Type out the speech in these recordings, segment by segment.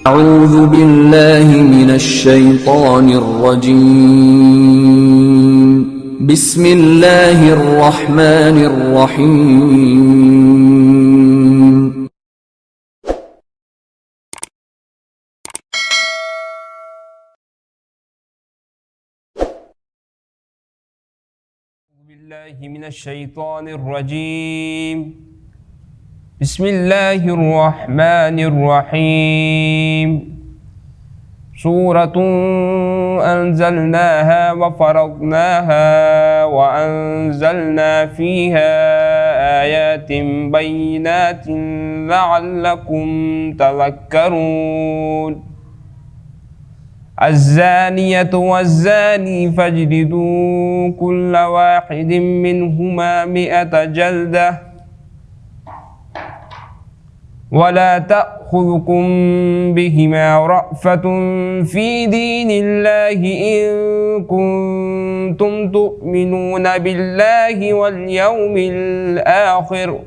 أعوذ بالله من الشيطان الرجيم بسم الله الرحمن الرحيم بالله من الشيطان الرجيم بسم الله الرحمن الرحيم سورة أنزلناها وفرضناها وأنزلنا فيها آيات بينات لعلكم تذكرون الزانية والزاني فاجلدوا كل واحد منهما 100 جلدة ولا تأخذكم بهما رأفة في دين الله إن كنتم تؤمنون بالله واليوم الآخر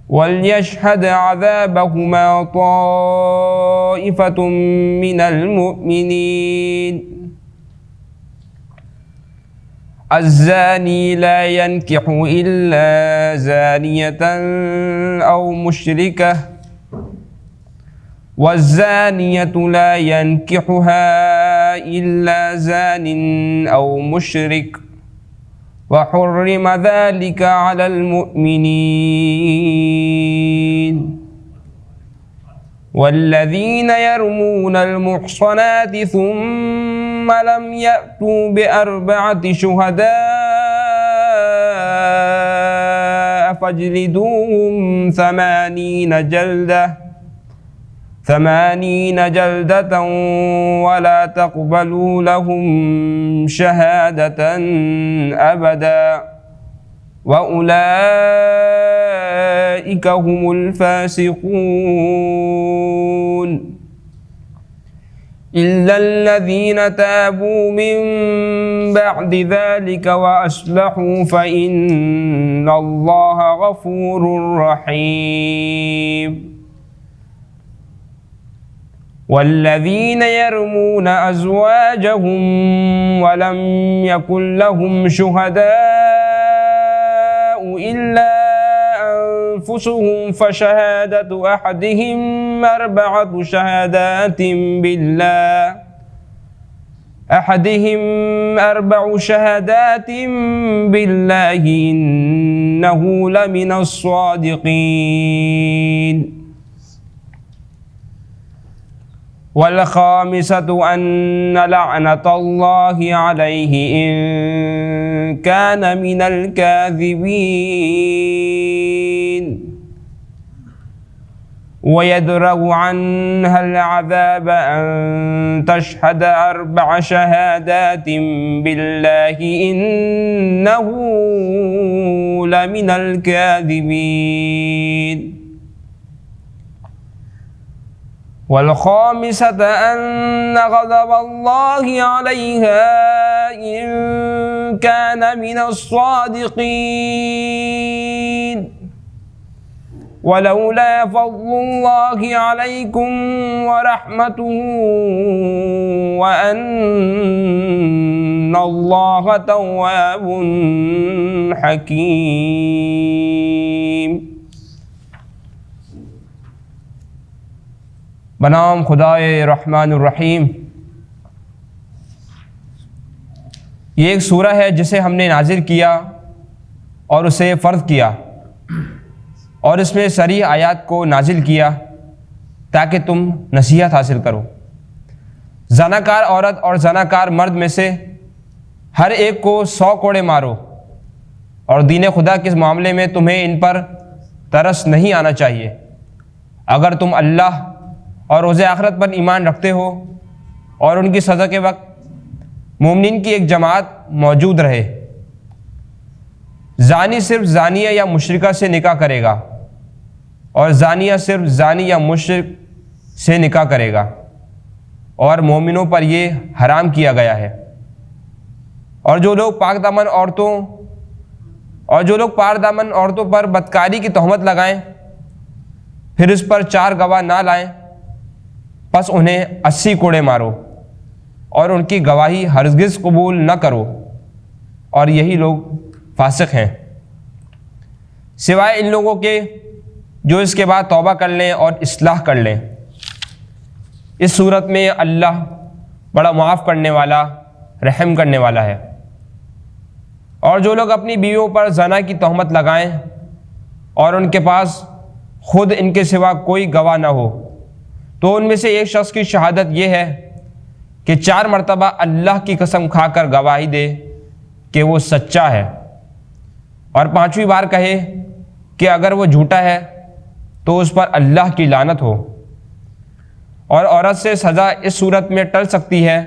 وليشهد عذابهما طائفة من المؤمنين الزاني لا ينكح إلا زانية أو مشركة والزانية لا ينكحها إلا زان أو مشرك وحرم ذلك على المؤمنين والذين يرمون المحصنات ثم لم يأتوا ب4 شهداء فاجلدوهم 80 جلدة ولا تقبلوا لهم شهادة أبدا وأولئك هم الفاسقون إلا الذين تابوا من بعد ذلك وأصلحوا فإن الله غفور رحيم والذين يرمون أزواجهم ولم يكن لهم شهداء إلا أنفسهم فشهادة أحدهم 4 شهادات بالله إنه لمن الصادقين والخامسة أن لعنة الله عليه إن كان من الكاذبين ويدرأ عنها العذاب أن تشهد 4 شهادات بالله إنه لمن الكاذبين والخامسة أن غضب الله عليها إن كان من الصادقين ولولا فضل الله عليكم ورحمته وأن الله تواب حكيم بنام خدائے رحمان الرحیم۔ یہ ایک سورہ ہے جسے ہم نے نازل کیا اور اسے فرض کیا اور اس میں صریح آیات کو نازل کیا تاکہ تم نصیحت حاصل کرو۔ زناکار عورت اور زناکار مرد میں سے ہر ایک کو 100 کوڑے مارو، اور دین خدا کے معاملے میں تمہیں ان پر ترس نہیں آنا چاہیے اگر تم اللہ اور روز آخرت پر ایمان رکھتے ہو اور ان کی سزا کے وقت مومنین کی ایک جماعت موجود رہے۔ زانی صرف زانیہ یا مشرکہ سے نکاح کرے گا اور زانیہ صرف زانی یا مشرک سے نکاح کرے گا، اور مومنوں پر یہ حرام کیا گیا ہے۔ اور جو لوگ پاک دامن عورتوں پر بدکاری کی تہمت لگائیں پھر اس پر 4 گواہ نہ لائیں پس انہیں 80 کوڑے مارو اور ان کی گواہی ہرگز قبول نہ کرو، اور یہی لوگ فاسق ہیں، سوائے ان لوگوں کے جو اس کے بعد توبہ کر لیں اور اصلاح کر لیں۔ اس صورت میں اللہ بڑا معاف کرنے والا، رحم کرنے والا ہے۔ اور جو لوگ اپنی بیویوں پر زنا کی تہمت لگائیں اور ان کے پاس خود ان کے سوا کوئی گواہ نہ ہو، تو ان میں سے ایک شخص کی شہادت یہ ہے کہ 4 مرتبہ اللہ کی قسم کھا کر گواہی دے کہ وہ سچا ہے، اور 5ویں بار کہے کہ اگر وہ جھوٹا ہے تو اس پر اللہ کی لعنت ہو۔ اور عورت سے سزا اس صورت میں ٹل سکتی ہے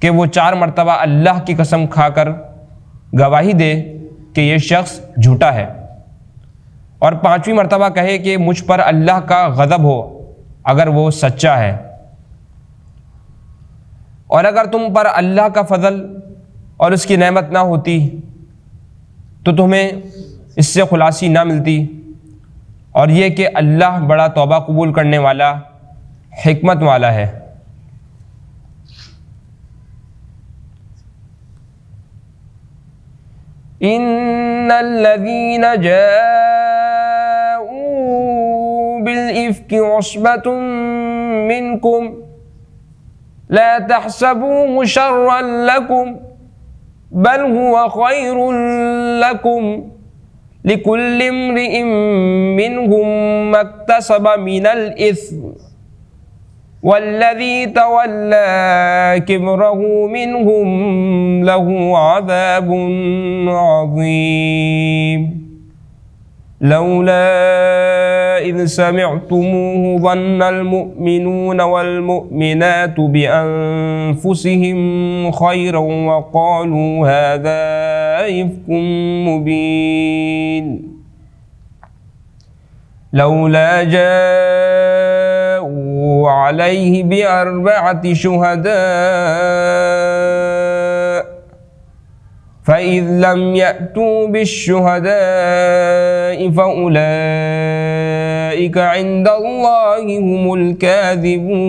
کہ وہ 4 مرتبہ اللہ کی قسم کھا کر گواہی دے کہ یہ شخص جھوٹا ہے، اور 5ویں مرتبہ کہے کہ مجھ پر اللہ کا غضب ہو اگر وہ سچا ہے۔ اور اگر تم پر اللہ کا فضل اور اس کی نعمت نہ ہوتی تو تمہیں اس سے خلاصی نہ ملتی، اور یہ کہ اللہ بڑا توبہ قبول کرنے والا، حکمت والا ہے۔ ان الذين جاءوا بالإفك عصبة منكم لا تحسبوه شرا لكم بل هو خير لكم لكل امرئ منهم ما اكتسب من الإثم والذي تولى كبره منهم له عذاب عظيم لولا إذ سمعتموه ظن المؤمنون والمؤمنات بأنفسهم خيرا وقالوا هذا إفك مبين لولا جاءوا عليه ب4 شهداء فإذ لم يأتوا بالشهداء فأولئك عند الله هم الكاذبون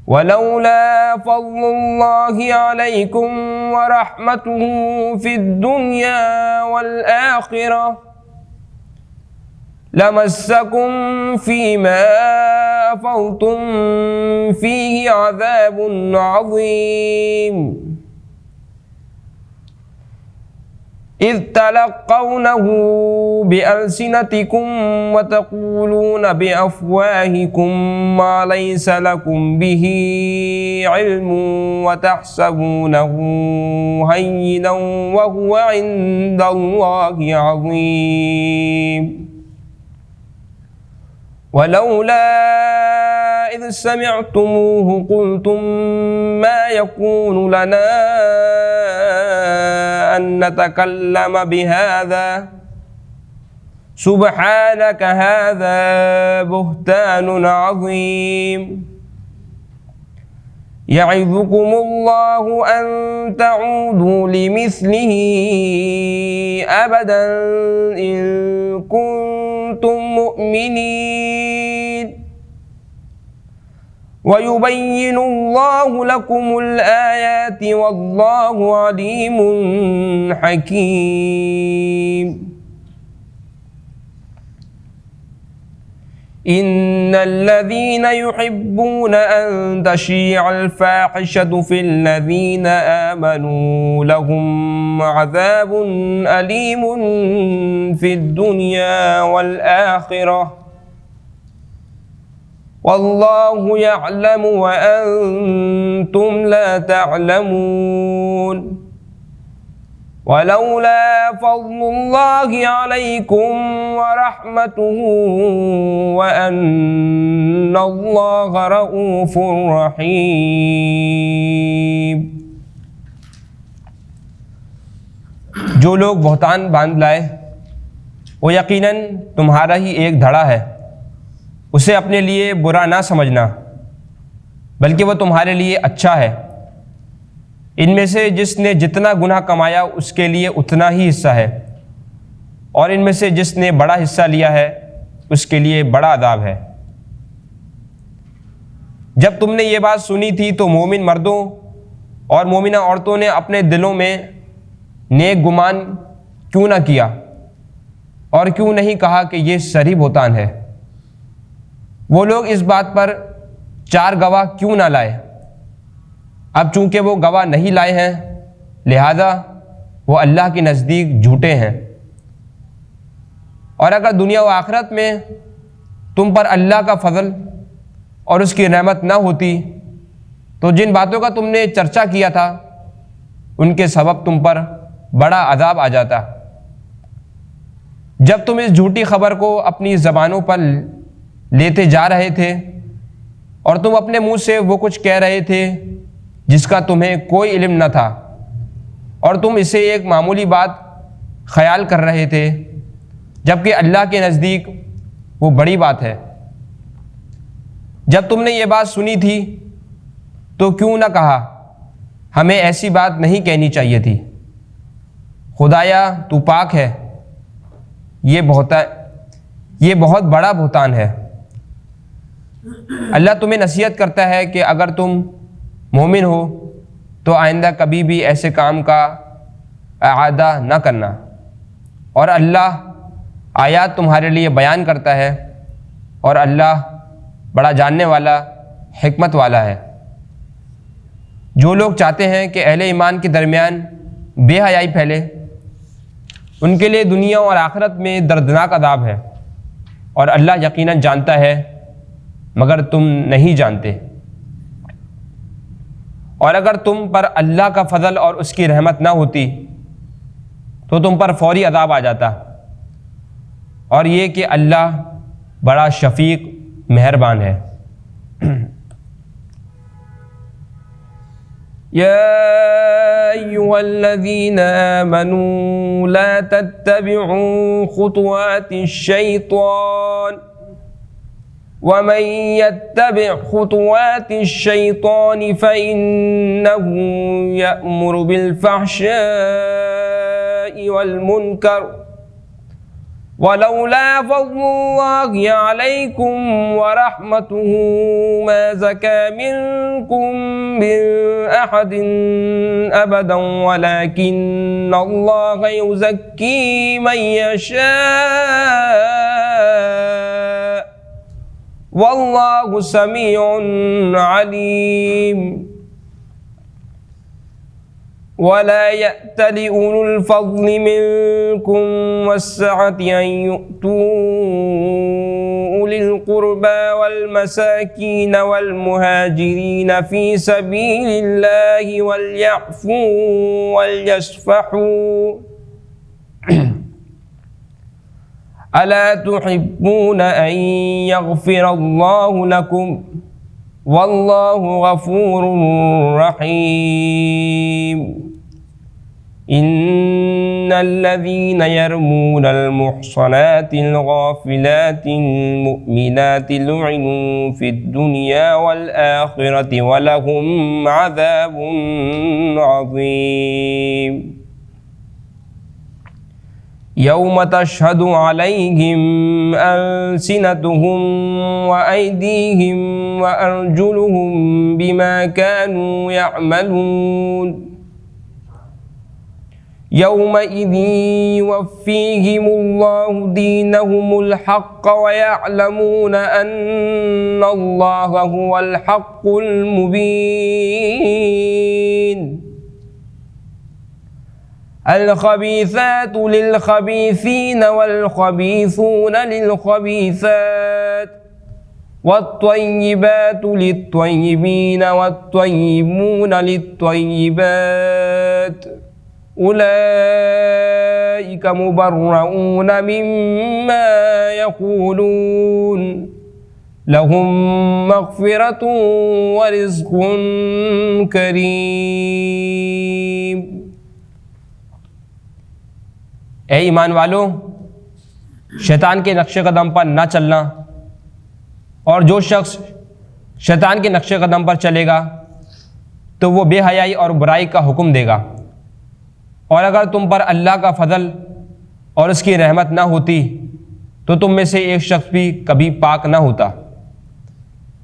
ولولا فضل الله عليكم ورحمته في الدنيا والآخرة لمسكم فيما أفضتم فيه عذاب عظيم إذ تلقونه بألسنتكم وتقولون بأفواهكم ما ليس لكم به علم وتحسبونه هينا وهو عند الله عظيم ولولا إذ سمعتموه قلتم ما يكون لنا أن نتكلم بهذا سبحانك هذا بهتان عظيم يعظكم الله أن تعودوا لمثله أبدا إن كنتم مؤمنين ويبين الله لكم الآيات والله عليم حكيم إن الذين يحبون أن تشيع الفاحشة في الذين آمنوا لهم عذاب أليم في الدنيا والآخرة والله يعلم وأنتم لا تعلمون ولولا فضل الله عليكم ورحمته وأن الله رؤوف رحيم۔ جو لوگ بہتان باندھ لائے وہ یقیناً تمہارا ہی ایک دھڑا ہے، اسے اپنے لیے برا نہ سمجھنا بلکہ وہ تمہارے لیے اچھا ہے۔ ان میں سے جس نے جتنا گناہ کمایا اس کے لیے اتنا ہی حصہ ہے، اور ان میں سے جس نے بڑا حصہ لیا ہے اس کے لیے بڑا عذاب ہے۔ جب تم نے یہ بات سنی تھی تو مومن مردوں اور مومنہ عورتوں نے اپنے دلوں میں نیک گمان کیوں نہ کیا اور کیوں نہیں کہا کہ یہ صریح بہتان ہے؟ وہ لوگ اس بات پر 4 گواہ کیوں نہ لائے؟ اب چونکہ وہ گواہ نہیں لائے ہیں لہذا وہ اللہ کے نزدیک جھوٹے ہیں۔ اور اگر دنیا و آخرت میں تم پر اللہ کا فضل اور اس کی رحمت نہ ہوتی تو جن باتوں کا تم نے چرچا کیا تھا ان کے سبب تم پر بڑا عذاب آ جاتا۔ جب تم اس جھوٹی خبر کو اپنی زبانوں پر لیتے جا رہے تھے اور تم اپنے منہ سے وہ کچھ کہہ رہے تھے جس کا تمہیں کوئی علم نہ تھا اور تم اسے ایک معمولی بات خیال کر رہے تھے جبکہ اللہ کے نزدیک وہ بڑی بات ہے۔ جب تم نے یہ بات سنی تھی تو کیوں نہ کہا ہمیں ایسی بات نہیں کہنی چاہیے تھی؟ خدایا تو پاک ہے، یہ بہت بڑا بہتان ہے۔ اللہ تمہیں نصیحت کرتا ہے کہ اگر تم مومن ہو تو آئندہ کبھی بھی ایسے کام کا اعادہ نہ کرنا، اور اللہ آیات تمہارے لیے بیان کرتا ہے اور اللہ بڑا جاننے والا حکمت والا ہے۔ جو لوگ چاہتے ہیں کہ اہل ایمان کے درمیان بے حیائی پھیلے ان کے لیے دنیا اور آخرت میں دردناک عذاب ہے، اور اللہ یقیناً جانتا ہے مگر تم نہیں جانتے۔ اور اگر تم پر اللہ کا فضل اور اس کی رحمت نہ ہوتی تو تم پر فوری عذاب آ جاتا، اور یہ کہ اللہ بڑا شفیق مہربان ہے۔ يا أيها الذين آمنوا لا تتبعوا خطوات الشيطان ومن يتبع خطوات الشيطان فإنه يأمر بالفحشاء والمنكر ولولا فضل الله عليكم ورحمته ما زكى منكم من أحد أبدا ولكن الله يزكي من يشاء والله سميع عليم ولا يأتل أولو الفضل منكم والسعة أن يؤتوا أولي القربى والمساكين والمهاجرين في سبيل الله وليعفوا وليصفحوا ألا تحبون أن يغفر الله لكم والله غفور رحيم إن الذين يرمون المحصنات الغافلات المؤمنات لعنوا في الدنيا والآخرة ولهم عذاب عظيم يوم تشهد عليهم ألسنتهم وأيديهم وأرجلهم بما كانوا يعملون يومئذ يوفيهم الله دينهم الحق ويعلمون أن الله هو الحق المبين الخبيثات للخبيثين والخبيثون للخبيثات والطيبات للطيبين والطيبون للطيبات أولئك مبرؤون مما يقولون لهم مغفرة ورزق كريم۔ اے ایمان والو، شیطان کے نقش قدم پر نہ چلنا، اور جو شخص شیطان کے نقش قدم پر چلے گا تو وہ بے حیائی اور برائی کا حکم دے گا۔ اور اگر تم پر اللہ کا فضل اور اس کی رحمت نہ ہوتی تو تم میں سے ایک شخص بھی کبھی پاک نہ ہوتا،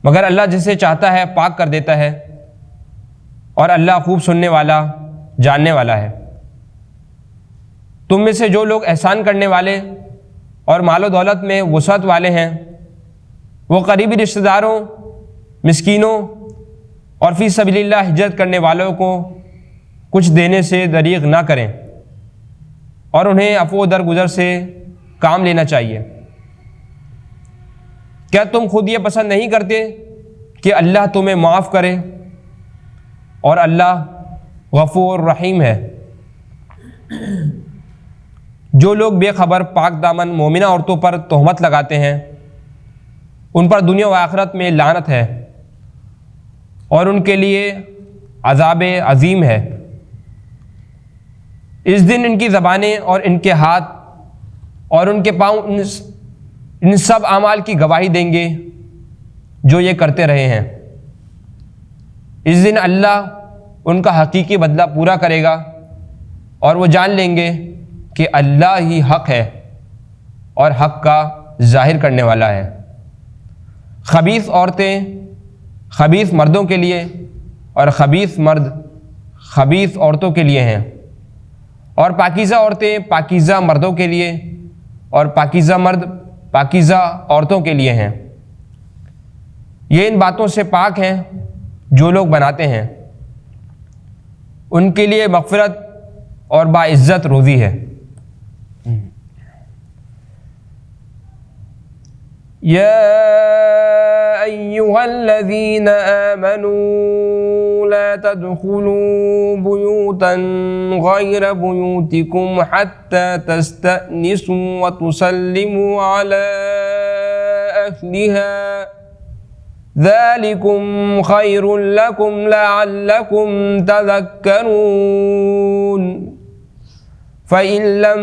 مگر اللہ جسے چاہتا ہے پاک کر دیتا ہے، اور اللہ خوب سننے والا جاننے والا ہے۔ تم میں سے جو لوگ احسان کرنے والے اور مال و دولت میں وسعت والے ہیں، وہ قریبی رشتہ داروں، مسکینوں اور فی سبیل اللہ ہجرت کرنے والوں کو کچھ دینے سے دریغ نہ کریں، اور انہیں عفو و درگزر سے کام لینا چاہیے۔ کیا تم خود یہ پسند نہیں کرتے کہ اللہ تمہیں معاف کرے؟ اور اللہ غفور رحیم ہے۔ جو لوگ بے خبر پاک دامن مومنہ عورتوں پر تہمت لگاتے ہیں، ان پر دنیا و آخرت میں لعنت ہے، اور ان کے لیے عذاب عظیم ہے۔ اس دن ان کی زبانیں اور ان کے ہاتھ اور ان کے پاؤں ان سب اعمال کی گواہی دیں گے جو یہ کرتے رہے ہیں۔ اس دن اللہ ان کا حقیقی بدلہ پورا کرے گا، اور وہ جان لیں گے کہ اللہ ہی حق ہے اور حق کا ظاہر کرنے والا ہے۔ خبیث عورتیں خبیث مردوں کے لیے اور خبیث مرد خبیث عورتوں کے لیے ہیں، اور پاکیزہ عورتیں پاکیزہ مردوں کے لیے اور پاکیزہ مرد پاکیزہ عورتوں کے لیے ہیں۔ یہ ان باتوں سے پاک ہیں جو لوگ بناتے ہیں، ان کے لیے مغفرت اور باعزت روزی ہے۔ یا ایھا الذین آمنوا لا تدخلوا بیوتا غیر بیوتکم حتی تستأنسوا وتسلموا علی اہلها ذلکم خیر لکم لعلکم تذکرون فإن لم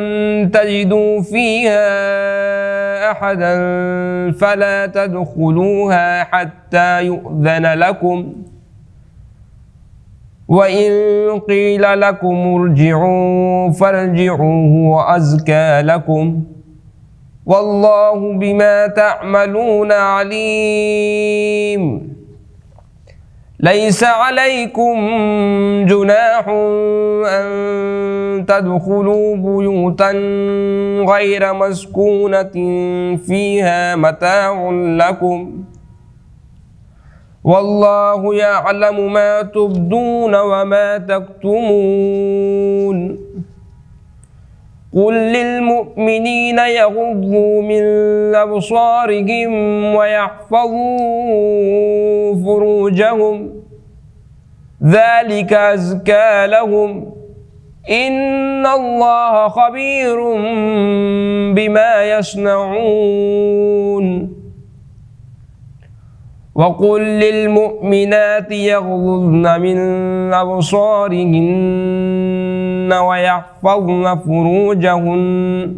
تجدوا فيها أحدا فلا تدخلوها حتى يؤذن لكم وإن قيل لكم ارجعوا فارجعوا هو أزكى لكم والله بما تعملون عليم ليس عليكم جناح أن تدخلوا بيوتا غير مسكونة فيها متاع لكم والله يعلم ما تبدون وما تكتمون قل للمؤمنين يغضوا من أبصارهم ويحفظوا فروجهم ذلك أزكى لهم إن الله خبير بما يصنعون وقل للمؤمنات يغضضن من أبصارهن ويحفظن فروجهن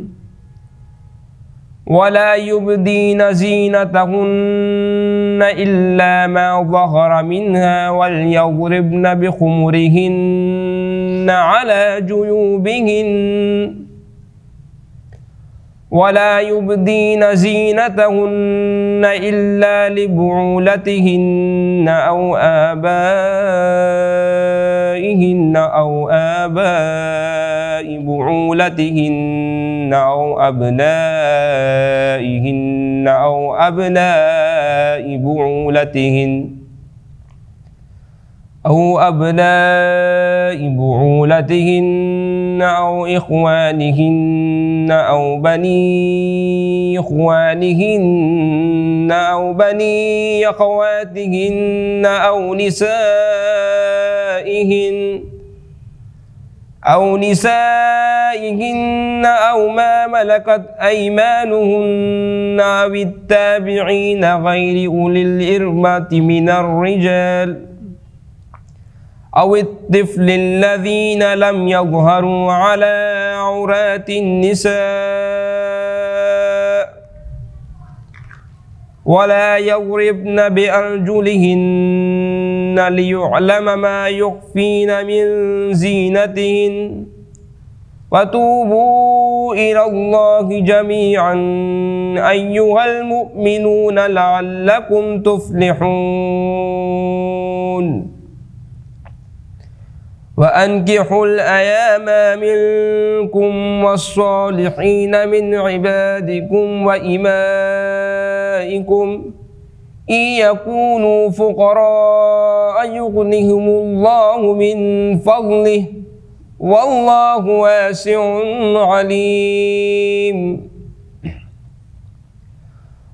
ولا يبدين زينتهن إلا ما ظهر منها وليضربن بخمرهن على جيوبهن ولا يبدين زينتهن إلا لبعولتهن أو آبائهن أو آباء بعولتهن أو أبنائهن أو أبناء بعولتهن أو أبناء بعولتهن أو إخوانهن أو بني إخوانهن أو بني أخواتهن أو نسائهن أو ما ملكت أيمانهن أو التابعين غير أولي الإربة من الرجال أو الطفل الذين لم يظهروا على عورات النساء ولا يضربن بأرجلهن ليعلم ما يخفين من زينتهن وَتُوبُوا إِلَى اللَّهِ جَمِيعًا أَيُّهَا الْمُؤْمِنُونَ لَعَلَّكُمْ تُفْلِحُونَ وَأَنكِحُوا الْأَيَامَ مِنكُمْ وَالصَّالِحِينَ مِنْ عِبَادِكُمْ وَإِمَائِكُمْ إِنْ يَكُونُوا فُقَرَاءَ يُغْنِهِمُ اللَّهُ مِنْ فَضْلِهِ وَاللَّهُ وَاسِعٌ عَلِيمٌ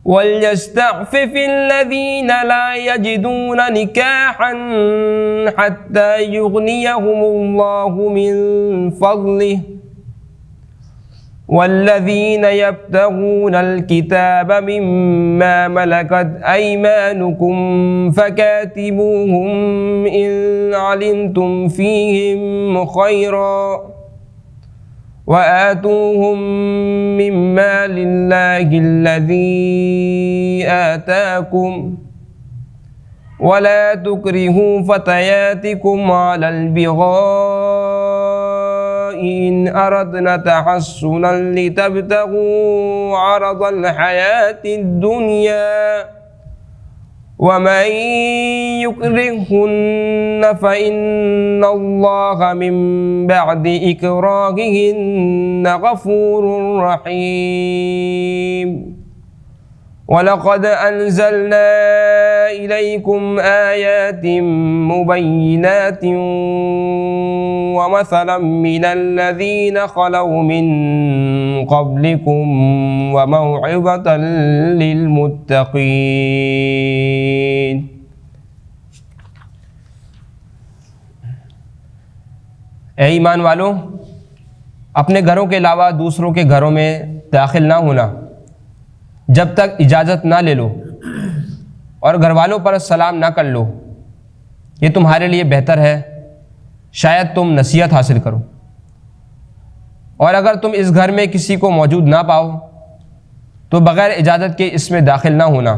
وَلْيَسْتَعْفِفِ الَّذِينَ لَا يَجِدُونَ نِكَاحًا حَتَّى يُغْنِيَهُمُ اللَّهُ مِنْ فَضْلِهِ وَالَّذِينَ يَبْتَغُونَ الْكِتَابَ مِمَّا مَلَكَتْ أَيْمَانُكُمْ فَكَاتِبُوهُمْ إِنْ عَلِمْتُمْ فِيهِمْ خَيْرًا وَآتُوهُمْ مِمَّا لِلَّهِ الَّذِي آتَاكُمْ وَلَا تُكْرِهُوا فَتَيَاتِكُمْ عَلَى الْبِغَاءِ إِنْ أَرَدْنَ تَحَصُّنًا لِتَبْتَغُوا عَرَضَ الْحَيَاةِ الدُّنْيَا وَمَنْ يُكْرِههُّنَّ فَإِنَّ اللَّهَ مِنْ بَعْدِ إِكْرَاهِهِنَّ غَفُورٌ رَحِيمٌ وَلَقَدْ أَنْزَلْنَا إِلَيْكُمْ آيَاتٍ مُبَيِّنَاتٍ وَمَثَلًا مِنَ الَّذِينَ خَلَوْا مِنْ قَبْلِكُمْ وَمَوْعِظَةً لِلْمُتَّقِينَ۔ اے ایمان والو، اپنے گھروں کے علاوہ دوسروں کے گھروں میں داخل نہ ہونا جب تک اجازت نہ لے لو، اور گھر والوں پر سلام نہ کر لو، یہ تمہارے لیے بہتر ہے، شاید تم نصیحت حاصل کرو۔ اور اگر تم اس گھر میں کسی کو موجود نہ پاؤ تو بغیر اجازت کے اس میں داخل نہ ہونا،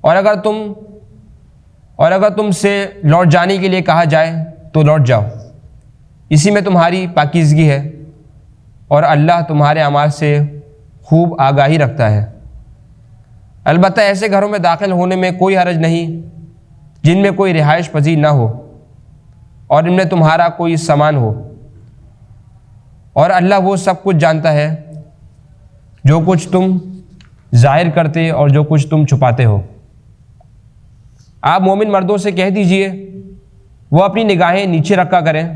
اور اگر تم سے لوٹ جانے کے لیے کہا جائے تو لوٹ جاؤ، اسی میں تمہاری پاکیزگی ہے، اور اللہ تمہارے اعمال سے خوب آگاہی رکھتا ہے۔ البتہ ایسے گھروں میں داخل ہونے میں کوئی حرج نہیں جن میں کوئی رہائش پذیر نہ ہو اور ان میں تمہارا کوئی سامان ہو، اور اللہ وہ سب کچھ جانتا ہے، جو کچھ تم ظاہر کرتے اور جو کچھ تم چھپاتے ہو۔ آپ مومن مردوں سے کہہ دیجئے وہ اپنی نگاہیں نیچے رکھا کریں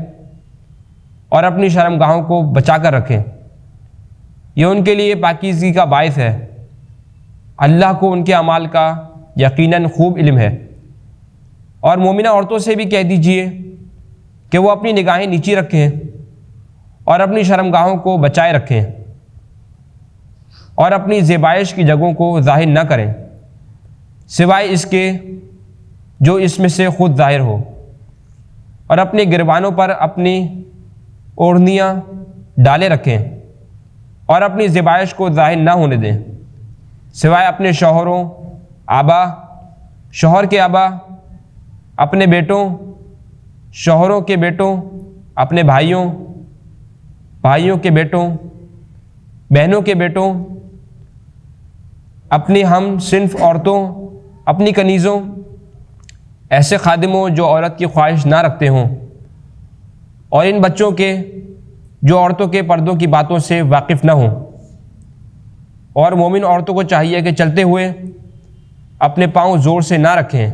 اور اپنی شرمگاہوں کو بچا کر رکھیں، یہ ان کے لیے پاکیزگی کا باعث ہے۔ اللہ کو ان کے اعمال کا یقیناً خوب علم ہے۔ اور مومنہ عورتوں سے بھی کہہ دیجئے کہ وہ اپنی نگاہیں نیچی رکھیں اور اپنی شرمگاہوں کو بچائے رکھیں اور اپنی زیبائش کی جگہوں کو ظاہر نہ کریں سوائے اس کے جو اس میں سے خود ظاہر ہو، اور اپنے گریبانوں پر اپنی اوڑھنیاں ڈالے رکھیں اور اپنی زیبائش کو ظاہر نہ ہونے دیں سوائے اپنے شوہر کے آبا، اپنے بیٹوں، شوہروں کے بیٹوں، اپنے بھائیوں کے بیٹوں، بہنوں کے بیٹوں، اپنی ہم صنف عورتوں، اپنی کنیزوں، ایسے خادموں جو عورت کی خواہش نہ رکھتے ہوں، اور ان بچوں کے جو عورتوں کے پردوں کی باتوں سے واقف نہ ہوں۔ اور مومن عورتوں کو چاہیے کہ چلتے ہوئے اپنے پاؤں زور سے نہ رکھیں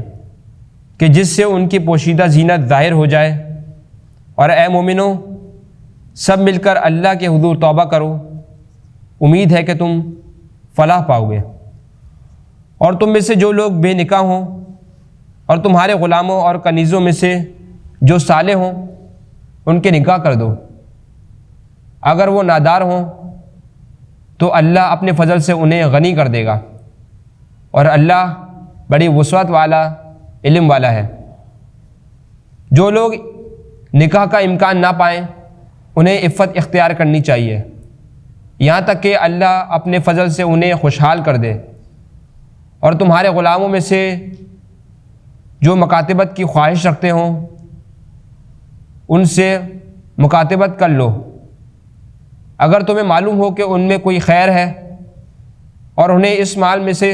کہ جس سے ان کی پوشیدہ زینت ظاہر ہو جائے۔ اور اے مومنوں، سب مل کر اللہ کے حضور توبہ کرو، امید ہے کہ تم فلاح پاؤ گے۔ اور تم میں سے جو لوگ بے نکاح ہوں اور تمہارے غلاموں اور کنیزوں میں سے جو صالح ہوں ان کے نکاح کر دو، اگر وہ نادار ہوں تو اللہ اپنے فضل سے انہیں غنی کر دے گا، اور اللہ بڑی وسعت والا علم والا ہے۔ جو لوگ نکاح کا امکان نہ پائیں انہیں عفت اختیار کرنی چاہیے یہاں تک کہ اللہ اپنے فضل سے انہیں خوشحال کر دے۔ اور تمہارے غلاموں میں سے جو مکاتبت کی خواہش رکھتے ہوں ان سے مکاتبت کر لو، اگر تمہیں معلوم ہو کہ ان میں کوئی خیر ہے اور انہیں اس مال میں سے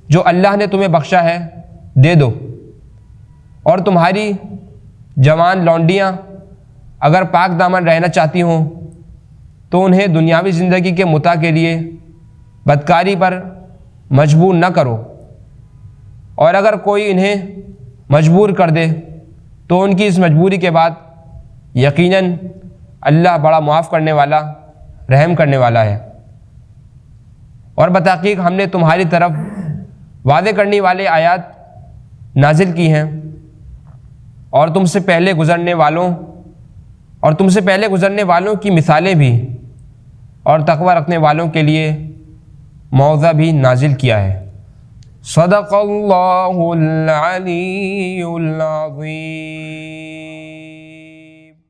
جو اللہ نے تمہیں بخشا ہے دے دو، اور تمہاری جوان لونڈیاں اگر پاک دامن رہنا چاہتی ہوں تو انہیں دنیاوی زندگی کے متاع کے لیے بدکاری پر مجبور نہ کرو، اور اگر کوئی انہیں مجبور کر دے تو ان کی اس مجبوری کے بعد یقیناً اللہ بڑا معاف کرنے والا، رحم کرنے والا ہے۔ اور بتحقیق ہم نے تمہاری طرف وعدے کرنے والے آیات نازل کی ہیں، اور تم سے پہلے گزرنے والوں کی مثالیں بھی، اور تقوی رکھنے والوں کے لیے موعظہ بھی نازل کیا ہے۔ صدق اللہ العلی العظیم۔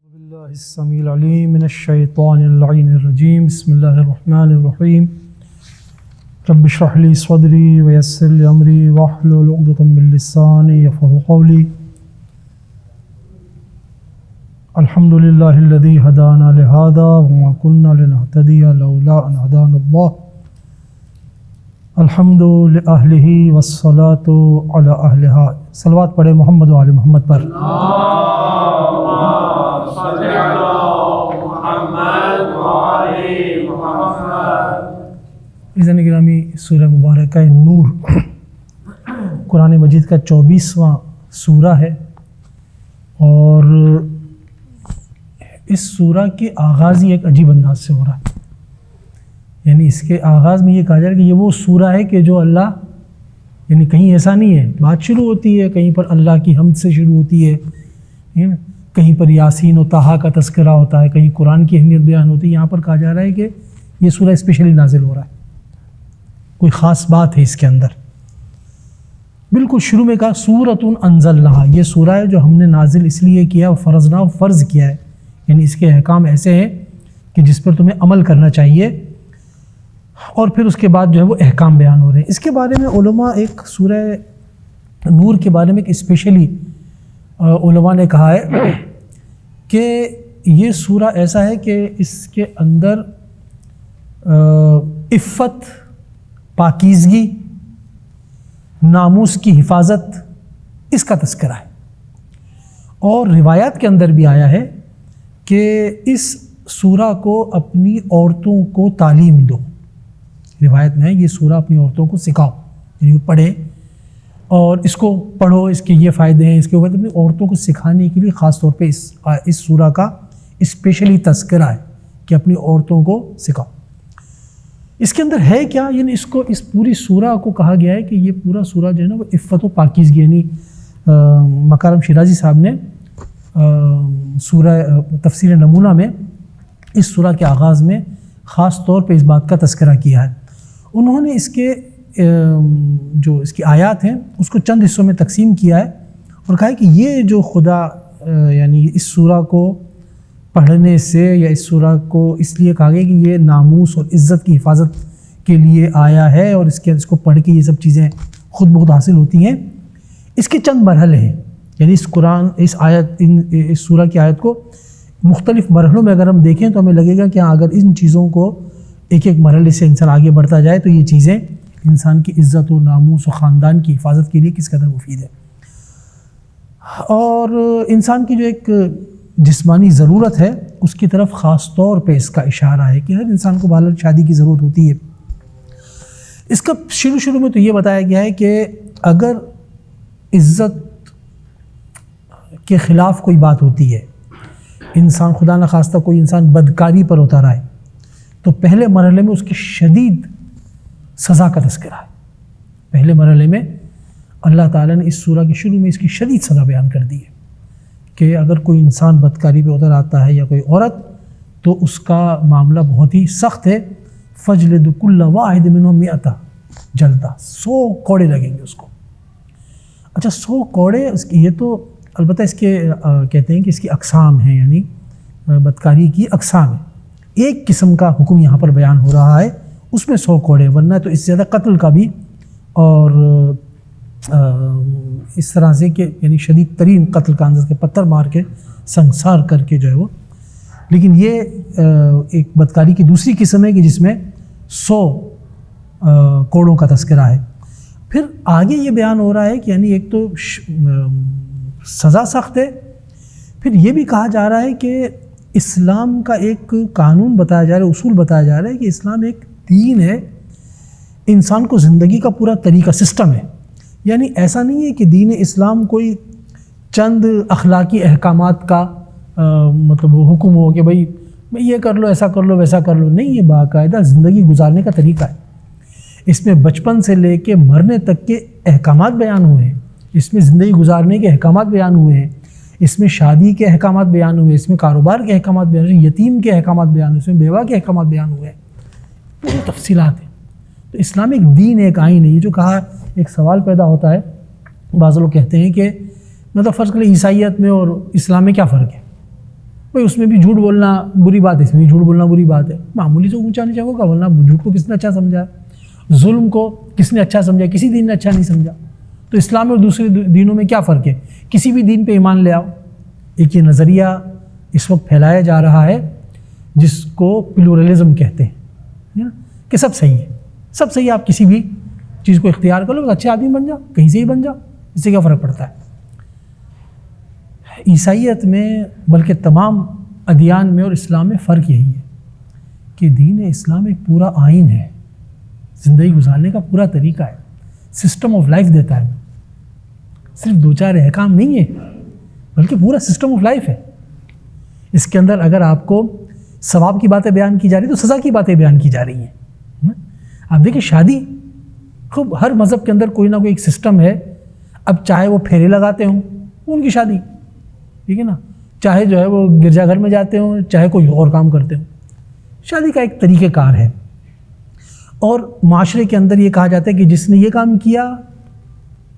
باللہ السمیع العلیم من الشیطان اللعین الرجیم، بسم اللہ الرحمن الرحیم۔ رب اشرح لی صدری ویسر لی امری واحلل عقدۃ من لسانی یفقہوا قولی۔ الحمد للہ الذی ہدانا لہذا وما کنا لنہتدی لولا ان ہدانا اللہ۔ الحمد لأہلہ والصلاة علی اہلہا۔ صلوات پڑھے محمد و آل محمد پر۔ عزیزان گرامی، سورہ مبارکہ نور قرآن مجید کا 24واں سورہ ہے، اور اس سورہ کے آغاز ہی ایک عجیب انداز سے ہو رہا ہے۔ یعنی اس کے آغاز میں یہ کہا جا رہا ہے کہ یہ وہ سورہ ہے کہ جو اللہ، یعنی کہیں ایسا نہیں ہے بات شروع ہوتی ہے کہیں پر اللہ کی حمد سے شروع ہوتی ہے، کہیں پر یاسین و طٰہٰ کا تذکرہ ہوتا ہے، کہیں قرآن کی اہمیت بیان ہوتی ہے۔ یہاں پر کہا جا رہا ہے کہ یہ سورہ اسپیشلی نازل ہو رہا ہے، کوئی خاص بات ہے اس کے اندر۔ بالکل شروع میں کہا سورۃ انزلناہا، یہ سورہ ہے جو ہم نے نازل اس لیے کیا، فرضناہ، فرض کیا ہے، یعنی اس کے احکام ایسے ہیں کہ جس پر تمہیں عمل کرنا چاہیے، اور پھر اس کے بعد جو ہے وہ احکام بیان ہو رہے ہیں۔ اس کے بارے میں علماء، ایک سورہ نور کے بارے میں ایک اسپیشلی علماء نے کہا ہے کہ یہ سورہ ایسا ہے کہ اس کے اندر عفت، پاکیزگی، ناموس کی حفاظت، اس کا تذکرہ ہے۔ اور روایات کے اندر بھی آیا ہے کہ اس سورہ کو اپنی عورتوں کو تعلیم دو۔ روایت میں ہے یہ سورہ اپنی عورتوں کو سکھاؤ، یعنی پڑھیں اور اس کو پڑھو، اس کے یہ فائدے ہیں، اس کے اوپر اپنی عورتوں کو سکھانے کے لیے خاص طور پہ اس سورہ کا اسپیشلی تذکرہ ہے کہ اپنی عورتوں کو سکھاؤ۔ اس کے اندر ہے کیا، یعنی اس پوری سورہ کو کہا گیا ہے کہ یہ پورا سورہ جو ہے نا وہ عفت و پاکیزگی، یعنی مکارم شیرازی صاحب نے سورہ تفسیر نمونہ میں اس سورہ کے آغاز میں خاص طور پہ اس بات کا تذکرہ کیا ہے۔ انہوں نے اس کے جو اس کی آیات ہیں اس کو چند حصوں میں تقسیم کیا ہے، اور کہا ہے کہ یہ جو خدا یعنی اس سورہ کو پڑھنے سے، یا اس سورہ کو اس لیے کہا گیا کہ یہ ناموس اور عزت کی حفاظت کے لیے آیا ہے، اور اس کو پڑھ کے یہ سب چیزیں خود بخود حاصل ہوتی ہیں۔ اس کے چند مرحلے ہیں، یعنی اس سورہ کی آیت کو مختلف مرحلوں میں اگر ہم دیکھیں تو ہمیں لگے گا کہ اگر ان چیزوں کو ایک ایک مرحلے سے انسان آگے بڑھتا جائے تو یہ چیزیں انسان کی عزت و ناموس و خاندان کی حفاظت کے لیے کس قدر مفید ہے۔ اور انسان کی جو ایک جسمانی ضرورت ہے اس کی طرف خاص طور پہ اس کا اشارہ ہے کہ ہر انسان کو بہرحال شادی کی ضرورت ہوتی ہے۔ اس کا شروع میں تو یہ بتایا گیا ہے کہ اگر عزت کے خلاف کوئی بات ہوتی ہے، انسان خدا نخواستہ کوئی انسان بدکاری پر اترا ہے، تو پہلے مرحلے میں اس کی شدید سزا کا تذکرہ ہے۔ پہلے مرحلے میں اللہ تعالیٰ نے اس سورہ کے شروع میں اس کی شدید سزا بیان کر دی ہے کہ اگر کوئی انسان بدکاری پہ اتر آتا ہے یا کوئی عورت، تو اس کا معاملہ بہت ہی سخت ہے۔ فَجْلِدُ كُلَّ وَاحِدٍ مِّنْهُمْ 100 جلدہ، 100 کوڑے لگیں گے اس کو۔ اچھا 100 کوڑے، یہ تو البتہ اس کے کہتے ہیں کہ اس کی اقسام ہیں، یعنی بدکاری کی اقسام ہیں۔ ایک قسم کا حکم یہاں پر بیان ہو رہا ہے، اس میں 100 کوڑے، ورنہ تو اس سے زیادہ قتل کا بھی، اور اس طرح سے کہ یعنی شدید ترین قتل کا انداز کے پتھر مار کے سنسار کر کے جو ہے وہ لیکن یہ ایک بدکاری کی دوسری قسم ہے کہ جس میں 100 کوڑوں کا تذکرہ ہے۔ پھر آگے یہ بیان ہو رہا ہے کہ یعنی ایک تو سزا سخت ہے، پھر یہ بھی کہا جا رہا ہے کہ اسلام کا ایک قانون بتایا جا رہا ہے، اصول بتایا جا رہا ہے کہ اسلام ایک دین ہے، انسان کو زندگی کا پورا طریقہ سسٹم ہے۔ یعنی ایسا نہیں ہے کہ دین اسلام کوئی چند اخلاقی احکامات کا مطلب حکم ہو کہ بھائی یہ کر لو، ایسا کر لو، ویسا کر لو، نہیں، یہ باقاعدہ زندگی گزارنے کا طریقہ ہے۔ اس میں بچپن سے لے کے مرنے تک کے احکامات بیان ہوئے ہیں، اس میں زندگی گزارنے کے احکامات بیان ہوئے ہیں، اس میں شادی کے احکامات بیان ہوئے، اس میں کاروبار کے احکامات بیان ہوئے، یتیم کے احکامات بیان ہوئے، اس میں بیوہ کے احکامات بیان ہوئے ہیں، پوری تفصیلات ہیں۔ تو اسلام ایک دین ہے، ایک آئین ہے۔ یہ جو کہا، ایک سوال پیدا ہوتا ہے، بعض لوگ کہتے ہیں کہ مطلب فرض کریں عیسائیت میں اور اسلام میں کیا فرق ہے؟ بھائی اس میں بھی جھوٹ بولنا بری بات ہے، اس میں بھی جھوٹ بولنا بری بات ہے، معمولی سے اونچا نیچا ہوگا، ورنہ جھوٹ کو کس نے اچھا سمجھا ہے؟ ظلم کو کس نے اچھا سمجھا؟ کسی دین نے اچھا نہیں سمجھا۔ تو اسلام اور دوسرے دینوں میں کیا فرق ہے؟ کسی بھی دین پہ ایمان لے آؤ۔ ایک یہ نظریہ اس وقت پھیلایا جا رہا ہے جس کو پلورلزم کہتے ہیں، کہ سب صحیح ہے، سب صحیح ہے، آپ کسی بھی چیز کو اختیار کر لو، اچھے آدمی بن جاؤ، کہیں سے ہی بن جاؤ، اس سے کیا فرق پڑتا ہے؟ عیسائیت میں بلکہ تمام ادیان میں اور اسلام میں فرق یہی ہے کہ دین اسلام ایک پورا آئین ہے، زندگی گزارنے کا پورا طریقہ ہے، سسٹم آف لائف دیتا ہے، صرف 2-4 احکام نہیں ہے بلکہ پورا سسٹم آف لائف ہے۔ اس کے اندر اگر آپ کو ثواب کی باتیں بیان کی جا رہی تو سزا کی باتیں بیان کی جا رہی ہیں۔ آپ دیکھیں شادی، خوب ہر مذہب کے اندر کوئی نہ کوئی ایک سسٹم ہے۔ اب چاہے وہ پھیرے لگاتے ہوں، وہ ان کی شادی، ٹھیک ہے نا، چاہے جو ہے وہ گرجا گھر میں جاتے ہوں، چاہے کوئی اور کام کرتے ہوں، شادی کا ایک طریقہ کار ہے۔ اور معاشرے کے اندر یہ کہا جاتا ہے کہ جس نے یہ کام کیا،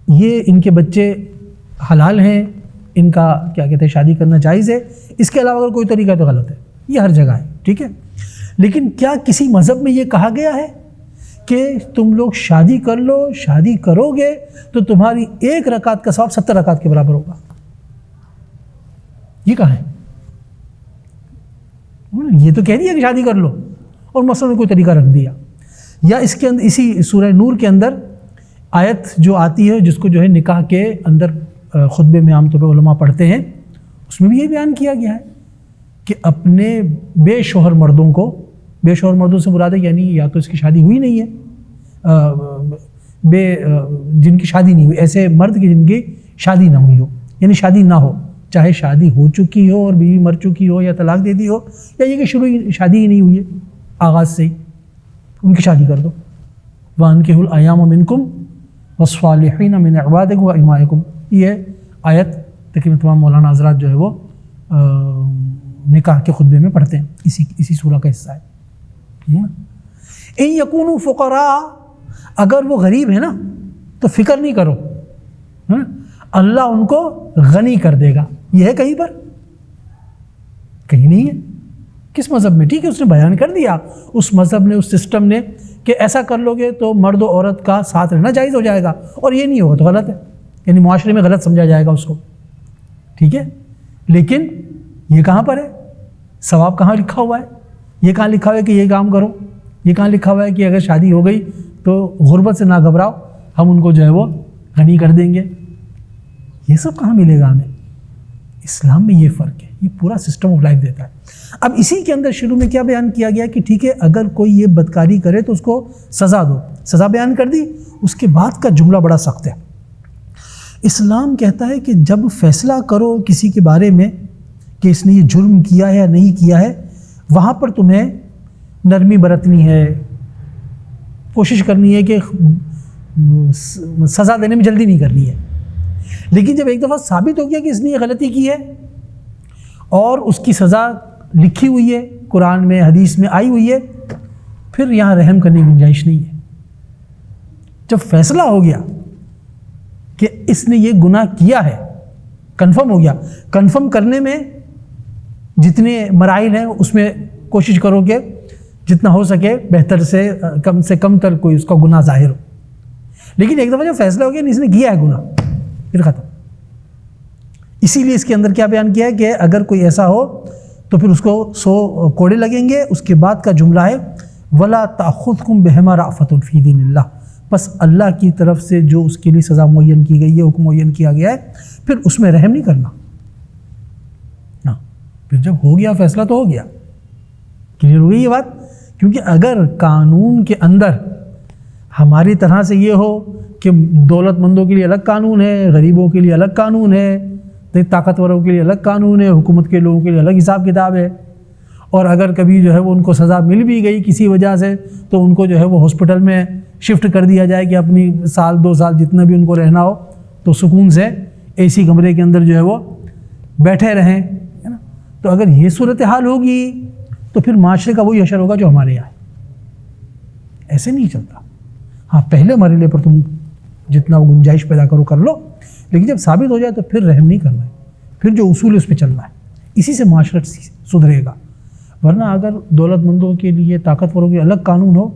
یہ ان کے بچے حلال ہیں، ان کا کیا کہتے ہیں شادی کرنا جائز ہے، اس کے علاوہ اگر کوئی طریقہ تو غلط ہے۔ یہ ہر جگہ ہے، ٹھیک ہے۔ لیکن کیا کسی مذہب میں یہ کہا گیا ہے کہ تم لوگ شادی کر لو، شادی کرو گے تو تمہاری 1 رکعت کا ثواب 70 رکعت کے برابر ہوگا؟ یہ کہاں ہے؟ یہ تو کہہ دیا کہ شادی کر لو اور مثلا نے کوئی طریقہ رکھ دیا۔ یا اس کے اندر اسی سورہ نور کے اندر آیت جو آتی ہے جس کو جو ہے نکاح کے اندر خطبے میں عام طور پہ علماء پڑھتے ہیں، اس میں بھی یہ بیان کیا گیا ہے کہ اپنے بے شوہر مردوں کو، بے شوہر مردوں سے مراد ہے یعنی یا تو اس کی شادی ہوئی نہیں ہے، جن کی شادی نہیں ہوئی، ایسے مرد کی جن کی شادی نہ ہوئی ہو، یعنی شادی نہ ہو، چاہے شادی ہو چکی ہو اور بیوی مر چکی ہو یا طلاق دے دی ہو، یا یہ کہ شروع شادی ہی نہیں ہوئی ہے آغاز سے ہی، ان کی شادی کر دو۔ وَأَنكِحُوا الْأَيَامَ مِنكُمْ وَالصَّالِحِينَ مِنْ عِبَادِكُمْ وَإِمَائِكُمْ۔ یہ آیت تقریباً تمام مولانا حضرات جو ہے وہ نکاح کے خطبے میں پڑھتے ہیں، اسی سورہ کا حصہ ہے۔ اِن يَكُونُوا فُقَرَاءَ، اگر وہ غریب ہے نا تو فکر نہیں کرو، اللہ ان کو غنی کر دے گا۔ یہ ہے کہیں پر؟ کہیں نہیں ہے۔ کس مذہب میں؟ ٹھیک ہے، اس نے بیان کر دیا، اس مذہب نے، اس سسٹم نے کہ ایسا کر لو گے تو مرد و عورت کا ساتھ رہنا جائز ہو جائے گا، اور یہ نہیں ہوگا تو غلط ہے، یعنی معاشرے میں غلط سمجھا جائے گا اس کو، ٹھیک ہے۔ لیکن یہ کہاں پر ہے؟ ثواب کہاں لکھا ہوا ہے؟ یہ کہاں لکھا ہوا ہے کہ یہ کام کرو؟ یہ کہاں لکھا ہوا ہے کہ اگر شادی ہو گئی تو غربت سے نہ گھبراؤ، ہم ان کو جو ہے وہ غنی کر دیں گے؟ یہ سب کہاں ملے گا ہمیں؟ اسلام میں یہ فرق ہے، یہ پورا سسٹم آف لائف دیتا ہے۔ اب اسی کے اندر شروع میں کیا بیان کیا گیا کہ ٹھیک ہے اگر کوئی یہ بدکاری کرے تو اس کو سزا دو، سزا بیان کر دی۔ اس کے بعد کا جملہ بڑا سخت ہے۔ اسلام کہتا ہے کہ جب فیصلہ کرو کسی کے بارے میں کہ اس نے یہ جرم کیا ہے یا نہیں کیا ہے، وہاں پر تمہیں نرمی برتنی ہے، کوشش کرنی ہے کہ سزا دینے میں جلدی نہیں کرنی ہے۔ لیکن جب ایک دفعہ ثابت ہو گیا کہ اس نے یہ غلطی کی ہے اور اس کی سزا لکھی ہوئی ہے، قرآن میں حدیث میں آئی ہوئی ہے، پھر یہاں رحم کرنے کی گنجائش نہیں ہے۔ جب فیصلہ ہو گیا کہ اس نے یہ گناہ کیا ہے، کنفرم ہو گیا، کنفرم کرنے میں جتنے مراحل ہیں اس میں کوشش کرو کہ جتنا ہو سکے بہتر سے کم تر کوئی اس کا گناہ ظاہر ہو۔ لیکن ایک دفعہ جب فیصلہ ہو گیا اس نے کیا ہے گناہ، پھر ختم۔ اسی لیے اس کے اندر کیا بیان کیا ہے کہ اگر کوئی ایسا ہو تو پھر اس کو 100 کوڑے لگیں گے. اس کے بعد کا جملہ ہے وَلَا تَأْخُذْكُمْ بِهِمَا رَأْفَةٌ فِي دِينِ اللَّهِ. بس اللہ کی طرف سے جو اس کے لیے سزا معین کی گئی ہے, حکم معین کیا گیا ہے, پھر اس میں رحم نہیں کرنا. ہاں, پھر جب ہو گیا فیصلہ تو ہو گیا. کلیئر ہو گئی یہ بات؟ کیونکہ اگر قانون کے اندر ہماری طرح سے یہ ہو کہ دولت مندوں کے لیے الگ قانون ہے, غریبوں کے لیے الگ قانون ہے, طاقتوروں کے لیے الگ قانون ہے, حکومت کے لوگوں کے لیے الگ حساب کتاب ہے, اور اگر کبھی جو ہے وہ ان کو سزا مل بھی گئی کسی وجہ سے تو ان کو جو ہے وہ ہاسپٹل میں شفٹ کر دیا جائے کہ اپنی 1-2 سال جتنا بھی ان کو رہنا ہو تو سکون سے اے سی کمرے کے اندر جو ہے وہ بیٹھے رہیں, ہے نا. تو اگر یہ صورتحال ہوگی تو پھر معاشرے کا وہی حشر ہوگا جو ہمارے یہاں ہے. ایسے نہیں چلتا. ہاں, پہلے مرحلے پر تم جتنا گنجائش پیدا کرو کر لو, لیکن جب ثابت ہو جائے تو پھر رحم نہیں کرنا ہے, پھر جو اصول ہے اس پہ چلنا ہے. اسی سے معاشرہ سدھرے گا. ورنہ اگر دولت مندوں کے لیے طاقتوروں کے الگ قانون ہو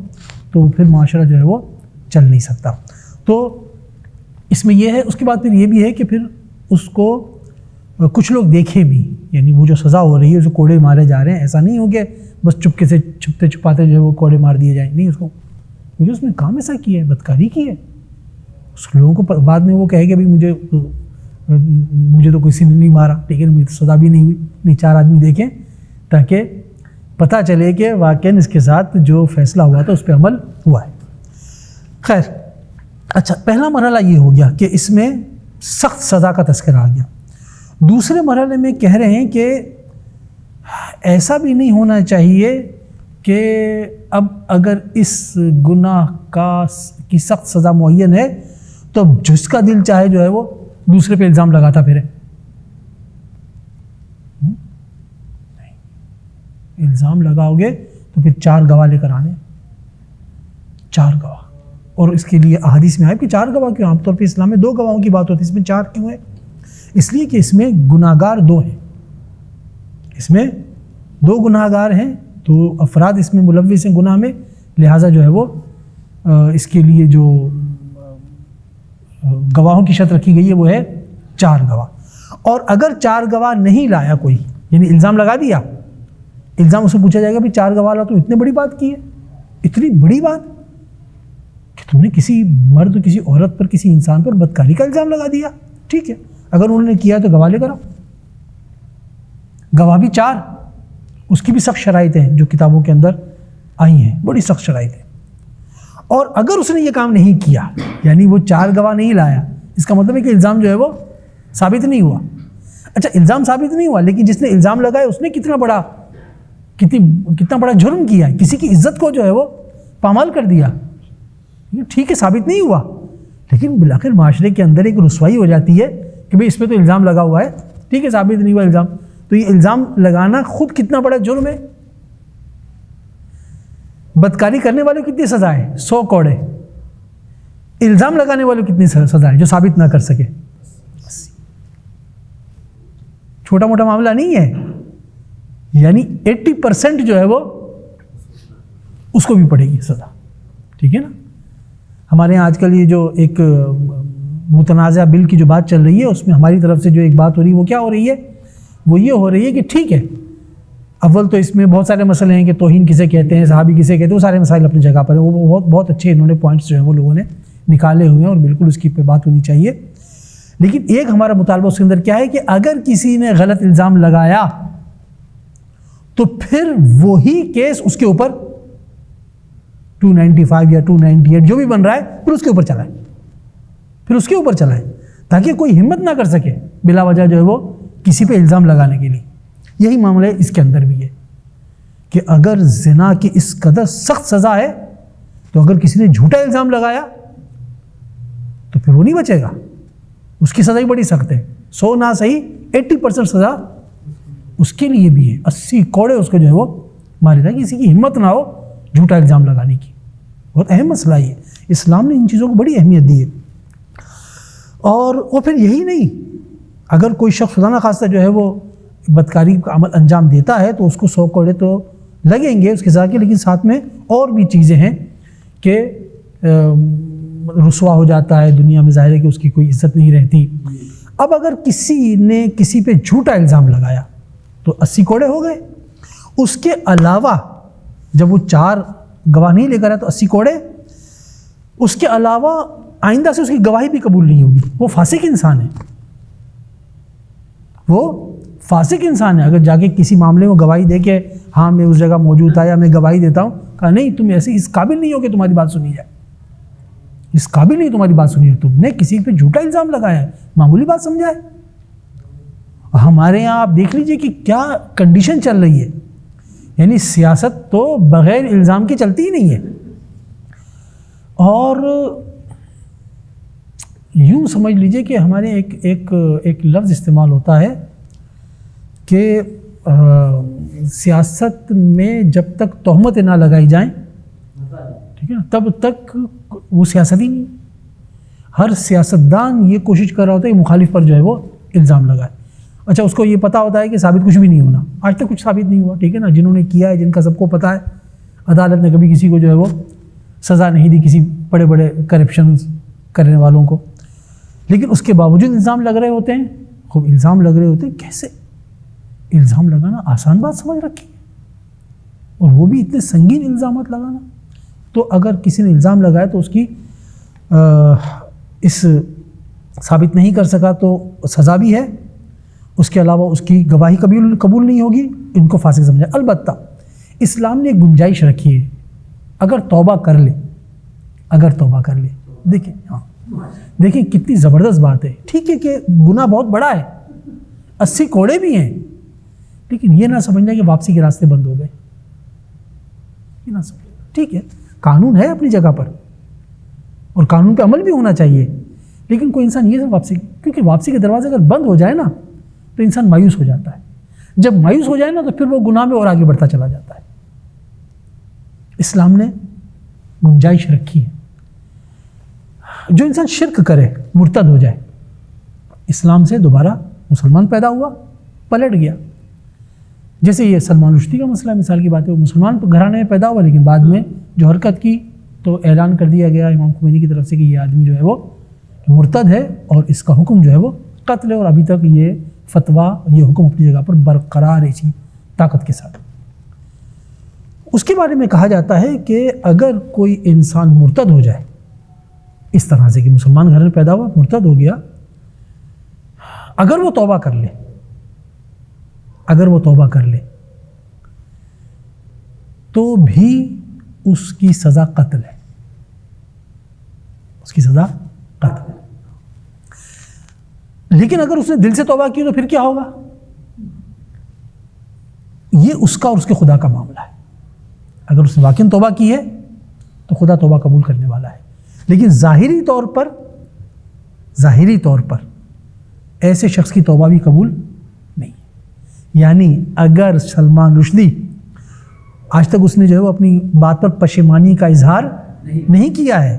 تو پھر معاشرہ جو ہے وہ چل نہیں سکتا. تو اس میں یہ ہے. اس کے بعد پھر یہ بھی ہے کہ پھر اس کو کچھ لوگ دیکھیں بھی, یعنی وہ جو سزا ہو رہی ہے, جو کوڑے مارے جا رہے ہیں, ایسا نہیں ہو کہ بس چپکے سے چھپتے چھپاتے جو ہے وہ کوڑے مار دیے جائیں. نہیں, اس کو کیونکہ اس نے کام ایسا کیا ہے, بدکاری کی ہے. اس لوگوں کو بعد میں وہ کہے کہ بھائی مجھے تو کسی نے نہیں مارا, لیکن مجھے تو سزا بھی نہیں ہوئی. نہیں, 4 آدمی دیکھیں تاکہ پتہ چلے کہ واقعاً اس کے ساتھ جو فیصلہ ہوا تھا اس پہ عمل ہوا ہے. خیر, اچھا, پہلا مرحلہ یہ ہو گیا کہ اس میں سخت سزا کا تذکرہ آ گیا. دوسرے مرحلے میں کہہ رہے ہیں کہ ایسا بھی نہیں ہونا چاہیے کہ اب اگر اس گناہ کی سخت سزا معین ہے تو جس کا دل چاہے جو ہے وہ دوسرے پہ الزام لگاتا پھرے. الزام لگاؤ گے تو پھر 4 گواہ لے کر آنے, 4 گواہ. اور اس کے لیے احادیث میں آئے کہ 4 گواہ کیوں؟ عام طور پہ اسلام میں 2 گواہوں کی بات ہوتی ہے, اس میں 4 کیوں ہے؟ اس لیے کہ اس میں گناہ گار 2 ہیں. اس میں 2 گناہ گار ہیں, 2 افراد اس میں ملوث ہیں گناہ میں, لہٰذا جو ہے وہ اس کے لیے جو گواہوں کی شرط رکھی گئی ہے وہ ہے 4 گواہ. اور اگر 4 گواہ نہیں لایا کوئی, یعنی الزام لگا دیا, الزام اسے پوچھا جائے گا بھی 4 گواہ لا, تو اتنے بڑی بات کی ہے, اتنی بڑی بات کہ تم نے کسی مرد, کسی عورت پر, کسی انسان پر بدکاری کا الزام لگا دیا. ٹھیک ہے, اگر انہوں نے کیا تو گواہ لے کر آؤ. گواہ بھی 4, اس کی بھی سخت شرائط ہیں جو کتابوں کے اندر آئی ہیں, بڑی سخت شرائط ہیں. اور اگر اس نے یہ کام نہیں کیا, یعنی وہ 4 گواہ نہیں لایا, اس کا مطلب ہے کہ الزام جو ہے وہ ثابت نہیں ہوا. اچھا, الزام ثابت نہیں ہوا, لیکن جس نے الزام لگایا اس نے کتنا بڑا جرم کیا ہے, کسی کی عزت کو جو ہے وہ پامال کر دیا. ٹھیک ہے, ثابت نہیں ہوا, لیکن بالآخر معاشرے کے اندر ایک رسوائی ہو جاتی ہے کہ بھئی اس پہ تو الزام لگا ہوا ہے, ٹھیک ہے, ثابت نہیں ہوا الزام, تو یہ الزام لگانا خود کتنا بڑا جرم ہے. بدکاری کرنے والے کو کتنی سزا ہے؟ 100 کوڑے. الزام لگانے والے کو کتنی سزا ہے جو ثابت نہ کر سکے؟ چھوٹا موٹا معاملہ نہیں ہے. یعنی 80% جو ہے وہ اس کو بھی پڑے گی سزا. ٹھیک ہے نا. ہمارے یہاں آج کل یہ جو ایک متنازع بل کی جو بات چل رہی ہے, اس میں ہماری طرف سے جو ایک بات ہو رہی ہے وہ کیا ہو رہی ہے؟ وہ یہ ہو رہی ہے کہ ٹھیک ہے, اول تو اس میں بہت سارے مسئلے ہیں کہ توہین کسے کہتے ہیں, صحابی کسے کہتے ہیں, وہ سارے مسائل اپنی جگہ پر ہیں, وہ بہت اچھے انہوں نے پوائنٹس جو ہیں وہ لوگوں نے نکالے ہوئے ہیں, اور بالکل اس کی پہ بات ہونی چاہیے. لیکن ایک ہمارا مطالبہ اس کے اندر کیا ہے کہ اگر کسی نے غلط الزام لگایا تو پھر وہی کیس اس کے اوپر 295 یا 298 جو بھی بن رہا ہے پھر اس کے اوپر چلائے, تاکہ کوئی ہمت نہ کر سکے بلا وجہ جو ہے وہ کسی پہ الزام لگانے کے لیے. یہی معاملہ اس کے اندر بھی ہے کہ اگر زنا کی اس قدر سخت سزا ہے تو اگر کسی نے جھوٹا الزام لگایا تو پھر وہ نہیں بچے گا, اس کی سزا ہی بڑی سخت ہے. 100 نہ صحیح 80% سزا اس کے لیے بھی ہے. 80 کوڑے اس کو جو ہے وہ مارے جائیں, کسی کی ہمت نہ ہو جھوٹا الزام لگانے کی. بہت اہم مسئلہ یہ ہے, اسلام نے ان چیزوں کو بڑی اہمیت دی ہے. اور وہ پھر یہی نہیں, اگر کوئی شخص خدا نخواستہ جو ہے وہ بدکاری کا عمل انجام دیتا ہے تو اس کو 100 کوڑے تو لگیں گے اس کے ساتھ, لیکن ساتھ میں اور بھی چیزیں ہیں کہ رسوا ہو جاتا ہے دنیا میں, ظاہر ہے کہ اس کی کوئی عزت نہیں رہتی. اب اگر کسی نے کسی پہ جھوٹا الزام لگایا تو 80 کوڑے ہو گئے. اس کے علاوہ جب وہ 4 گواہ نہیں لے کر آئے تو 80 کوڑے. اس کے علاوہ آئندہ سے اس کی گواہی بھی قبول نہیں ہوگی. وہ فاسق انسان ہے, وہ فاسق انسان ہے. اگر جا کے کسی معاملے میں گواہی دے کے ہاں میں اس جگہ موجود تھا یا میں گواہی دیتا ہوں, کہا نہیں تم ایسے اس قابل نہیں ہو کہ تمہاری بات سنی جائے, اس قابل نہیں تمہاری بات سنی ہے, تم نے کسی پہ جھوٹا الزام لگایا ہے, معمولی بات سمجھا ہے. ہمارے یہاں آپ دیکھ لیجئے کہ کیا کنڈیشن چل رہی ہے, یعنی سیاست تو بغیر الزام کے چلتی ہی نہیں ہے. اور یوں سمجھ لیجئے کہ ہمارے ایک لفظ استعمال ہوتا ہے کہ سیاست میں جب تک تہمتیں نہ لگائی جائیں, ٹھیک ہے نا, تب تک وہ سیاست ہی نہیں. ہر سیاستدان یہ کوشش کر رہا ہوتا ہے کہ مخالف پر جو ہے وہ الزام لگائے. اچھا, اس کو یہ پتہ ہوتا ہے کہ ثابت کچھ بھی نہیں ہونا, آج تک کچھ ثابت نہیں ہوا, ٹھیک ہے نا. جنہوں نے کیا ہے, جن کا سب کو پتہ ہے, عدالت نے کبھی کسی کو جو ہے وہ سزا نہیں دی, کسی بڑے بڑے کرپشن کرنے والوں کو, لیکن اس کے باوجود الزام لگ رہے ہوتے ہیں. خوب الزام لگ رہے ہوتے ہیں. کیسے الزام لگانا آسان بات سمجھ رکھی ہے, اور وہ بھی اتنے سنگین الزامات لگانا. تو اگر کسی نے الزام لگایا تو اس کی اس ثابت نہیں کر سکا تو سزا بھی ہے, اس کے علاوہ اس کی گواہی قبول نہیں ہوگی, ان کو فاسق سمجھا. البتہ اسلام نے ایک گنجائش رکھی ہے, اگر توبہ کر لے, دیکھیں ہاں دیکھیں کتنی زبردست بات ہے. ٹھیک ہے کہ گناہ بہت بڑا ہے, 80 کوڑے بھی ہیں, لیکن یہ نہ سمجھنا کہ واپسی کے راستے بند ہو گئے, یہ نہ سمجھنا. ٹھیک ہے, قانون ہے اپنی جگہ پر اور قانون پہ عمل بھی ہونا چاہیے, لیکن کوئی انسان یہ واپسی, کیونکہ واپسی کے دروازے اگر بند ہو جائے نا تو انسان مایوس ہو جاتا ہے. جب مایوس ہو جائے نا تو پھر وہ گناہ میں اور آگے بڑھتا چلا جاتا ہے. اسلام نے گنجائش رکھی ہے. جو انسان شرک کرے, مرتد ہو جائے, اسلام سے دوبارہ مسلمان پیدا ہوا, پلٹ گیا. جیسے یہ سلمان رشدی کا مسئلہ, مثال کی بات ہے, وہ مسلمان گھرانے میں پیدا ہوا, لیکن بعد میں جو حرکت کی تو اعلان کر دیا گیا امام خمینی کی طرف سے کہ یہ آدمی جو ہے وہ مرتد ہے اور اس کا حکم جو ہے وہ قتل ہے. اور ابھی تک یہ فتویٰ, یہ حکم اپنی جگہ پر برقرار ہے اسی طاقت کے ساتھ. اس کے بارے میں کہا جاتا ہے کہ اگر کوئی انسان مرتد ہو جائے اس طرح سے کہ مسلمان گھر میں پیدا ہوا, مرتد ہو گیا, اگر وہ توبہ کر لے تو بھی اس کی سزا قتل ہے, اس کی سزا قتل ہے. لیکن اگر اس نے دل سے توبہ کی تو پھر کیا ہوگا؟ یہ اس کا اور اس کے خدا کا معاملہ ہے. اگر اس نے واقعاً توبہ کی ہے تو خدا توبہ قبول کرنے والا ہے, لیکن ظاہری طور پر ایسے شخص کی توبہ بھی قبول نہیں. یعنی اگر سلمان رشدی آج تک اس نے جو ہے وہ اپنی بات پر پشیمانی کا اظہار نہیں کیا ہے,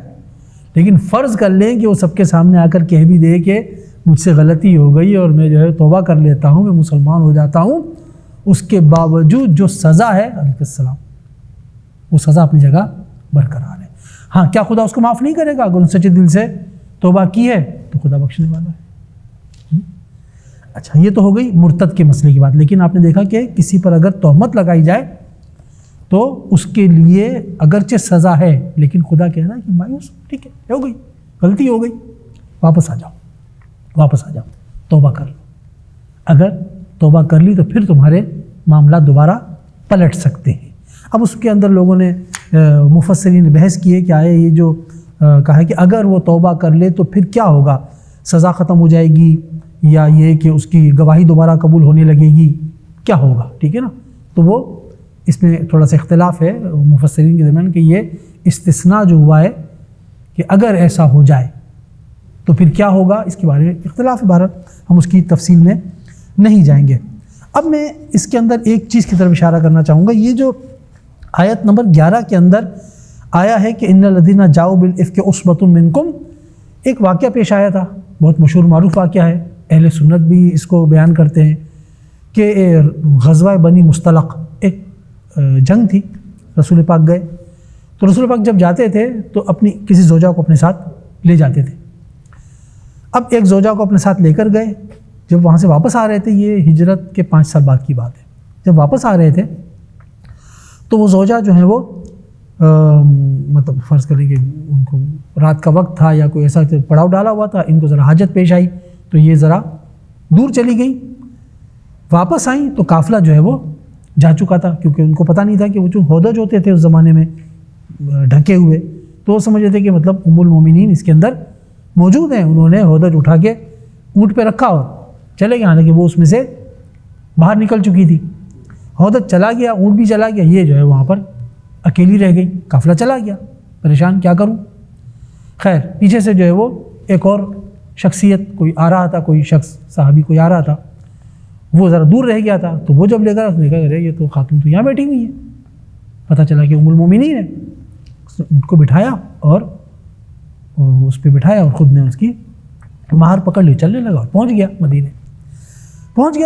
لیکن فرض کر لیں کہ وہ سب کے سامنے آ کر کہہ بھی دے کہ مجھ سے غلطی ہو گئی اور میں جو ہے توبہ کر لیتا ہوں, میں مسلمان ہو جاتا ہوں, اس کے باوجود جو سزا ہے علیہ السلام, وہ سزا اپنی جگہ برقرار ہے. ہاں, کیا خدا اس کو معاف نہیں کرے گا؟ اگر ان سچے دل سے توبہ کی ہے تو خدا بخشنے والا ہے. اچھا, یہ تو ہو گئی مرتد کے مسئلے کی بات. لیکن آپ نے دیکھا کہ کسی پر اگر تہمت لگائی جائے تو اس کے لیے اگرچہ سزا ہے, لیکن خدا کہہ رہا ہے کہ مایوس, ٹھیک ہے, ہو گئی غلطی, ہو گئی, واپس آ جاؤ, توبہ کر لو. اگر توبہ کر لی تو پھر تمہارے معاملات دوبارہ پلٹ سکتے ہیں. اب اس کے اندر لوگوں نے مفسرین نے بحث کی ہے کہ آئے یہ جو کہا ہے کہ اگر وہ توبہ کر لے تو پھر کیا ہوگا, سزا ختم ہو جائے گی یا یہ کہ اس کی گواہی دوبارہ قبول ہونے لگے گی, کیا ہوگا؟ ٹھیک ہے نا. تو وہ اس میں تھوڑا سا اختلاف ہے مفسرین کے درمیان کہ یہ استثناء جو ہوا ہے کہ اگر ایسا ہو جائے تو پھر کیا ہوگا, اس کے بارے میں اختلاف ہے. بہرحال ہم اس کی تفصیل میں نہیں جائیں گے. اب میں اس کے اندر ایک چیز کی طرف اشارہ کرنا چاہوں گا. یہ جو آیت نمبر 11 کے اندر آیا ہے کہ ان الذین جاؤ بالافک عصبۃ منکم, ایک واقعہ پیش آیا تھا, بہت مشہور معروف واقعہ ہے, اہل سنت بھی اس کو بیان کرتے ہیں کہ غزوہ بنی مصطلق ایک جنگ تھی, رسول پاک گئے تو رسول پاک جب جاتے تھے تو اپنی کسی زوجہ کو اپنے ساتھ لے جاتے تھے. اب ایک زوجہ کو اپنے ساتھ لے کر گئے جب وہاں سے واپس آ رہے تھے، یہ ہجرت کے 5 سال بعد کی بات ہے، جب واپس آ رہے تھے تو وہ زوجہ جو ہیں وہ مطلب فرض کریں کہ ان کو رات کا وقت تھا یا کوئی ایسا پڑاؤ ڈالا ہوا تھا، ان کو ذرا حاجت پیش آئی تو یہ ذرا دور چلی گئی. واپس آئیں تو قافلہ جو ہے وہ جا چکا تھا، کیونکہ ان کو پتہ نہیں تھا کہ وہ جو ہودج ہوتے تھے اس زمانے میں ڈھکے ہوئے، تو وہ سمجھتے تھے کہ مطلب ام المومنین اس کے اندر موجود ہیں. انہوں نے ہودج اٹھا کے اونٹ پہ رکھا اور چلے گئے، حالانکہ وہ اس میں سے باہر نکل چکی تھی. ہودج چلا گیا، اونٹ بھی چلا گیا، یہ جو ہے وہاں پر اکیلی رہ گئی. قافلہ چلا گیا، پریشان کیا کروں. خیر پیچھے سے جو ہے وہ ایک اور شخصیت کوئی آ رہا تھا، کوئی شخص صحابی کوئی آ رہا تھا، وہ ذرا دور رہ گیا تھا، تو وہ جب لے کر اس نے کہا ارے یہ تو خاتون تو یہاں بیٹھی ہوئی ہے. پتہ چلا کہ ام المومنین ہے. اس نے اونٹ کو بٹھایا اور اس پہ بٹھایا اور خود نے اس کی مہار پکڑ لی، چلنے لگا اور پہنچ گیا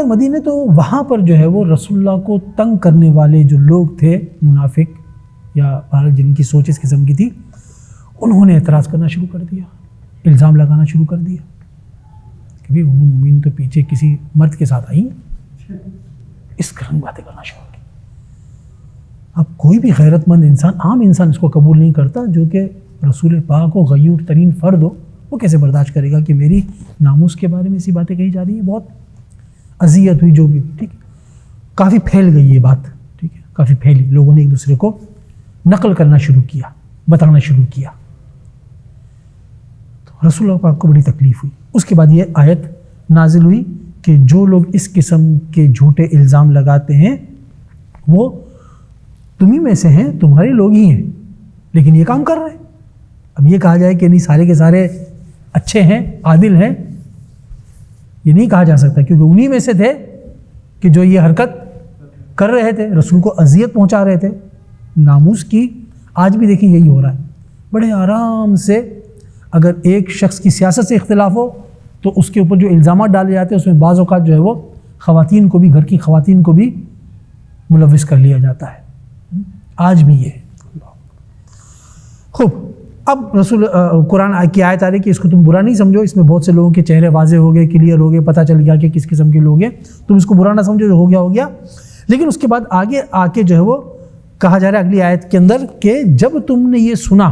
مدینے. تو وہاں پر جو ہے وہ رسول اللہ کو تنگ کرنے والے جو لوگ تھے، منافق یا جن کی سوچ اس قسم کی تھی، انہوں نے اعتراض کرنا شروع کر دیا، الزام لگانا شروع کر دیا کہ بھئی ام المومنین تو پیچھے کسی مرد کے ساتھ آئی، اس قسم باتیں کرنا شروع کی. اب کوئی بھی غیرت مند انسان، عام انسان اس کو قبول نہیں کرتا، جو کہ رسول پاک ہو، غیور ترین فرد ہو، وہ کیسے برداشت کرے گا کہ میری ناموس کے بارے میں ایسی باتیں کہی جا رہی ہیں. بہت اذیت ہوئی جو بھی، ٹھیک ہے. کافی پھیل گئی یہ بات، ٹھیک ہے، کافی پھیلی، لوگوں نے ایک دوسرے کو نقل کرنا شروع کیا، بتانا شروع کیا. تو رسول اللہ پاک کو بڑی تکلیف ہوئی. اس کے بعد یہ آیت نازل ہوئی کہ جو لوگ اس قسم کے جھوٹے الزام لگاتے ہیں وہ تمہیں میں سے ہیں، تمہارے لوگ ہی ہیں، لیکن یہ کام کر رہے ہیں. اب یہ کہا جائے کہ نہیں سارے کے سارے اچھے ہیں، عادل ہیں، یہ نہیں کہا جا سکتا، کیونکہ انہی میں سے تھے کہ جو یہ حرکت کر رہے تھے، رسول کو اذیت پہنچا رہے تھے ناموس کی. آج بھی دیکھیں یہی ہو رہا ہے. بڑے آرام سے اگر ایک شخص کی سیاست سے اختلاف ہو تو اس کے اوپر جو الزامات ڈالے جاتے ہیں اس میں بعض اوقات جو ہے وہ خواتین کو بھی، گھر کی خواتین کو بھی ملوث کر لیا جاتا ہے. آج بھی یہ ہے. خوب، اب رسول قرآن کی آیت آ رہی کہ اس کو تم برا نہیں سمجھو، اس میں بہت سے لوگوں کے چہرے واضح ہو گئے، کلیئر ہو گئے، پتہ چل گیا کہ کس قسم کے لوگ ہیں، تم اس کو برا نہ سمجھو، جو ہو گیا ہو گیا. لیکن اس کے بعد آگے آ کے جو ہے وہ کہا جا رہا ہے اگلی آیت کے اندر کہ جب تم نے یہ سنا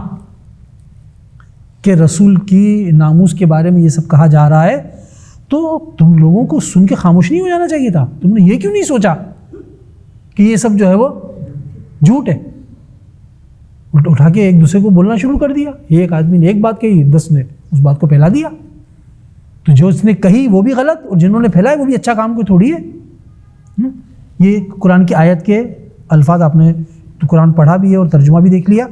کہ رسول کی ناموس کے بارے میں یہ سب کہا جا رہا ہے تو تم لوگوں کو سن کے خاموش نہیں ہو جانا چاہیے تھا. تم نے یہ کیوں نہیں سوچا کہ یہ سب جو ہے وہ جھوٹ ہے؟ اٹھا کے ایک دوسرے کو بولنا شروع کر دیا. ایک آدمی نے ایک بات کہی، 10 نے اس بات کو پھیلا دیا. تو جو اس نے کہی وہ بھی غلط اور جنہوں نے پھیلایا وہ بھی اچھا کام کوئی تھوڑی ہے. یہ قرآن کی آیت کے الفاظ، آپ نے تو قرآن پڑھا بھی ہے اور ترجمہ بھی دیکھ لیا.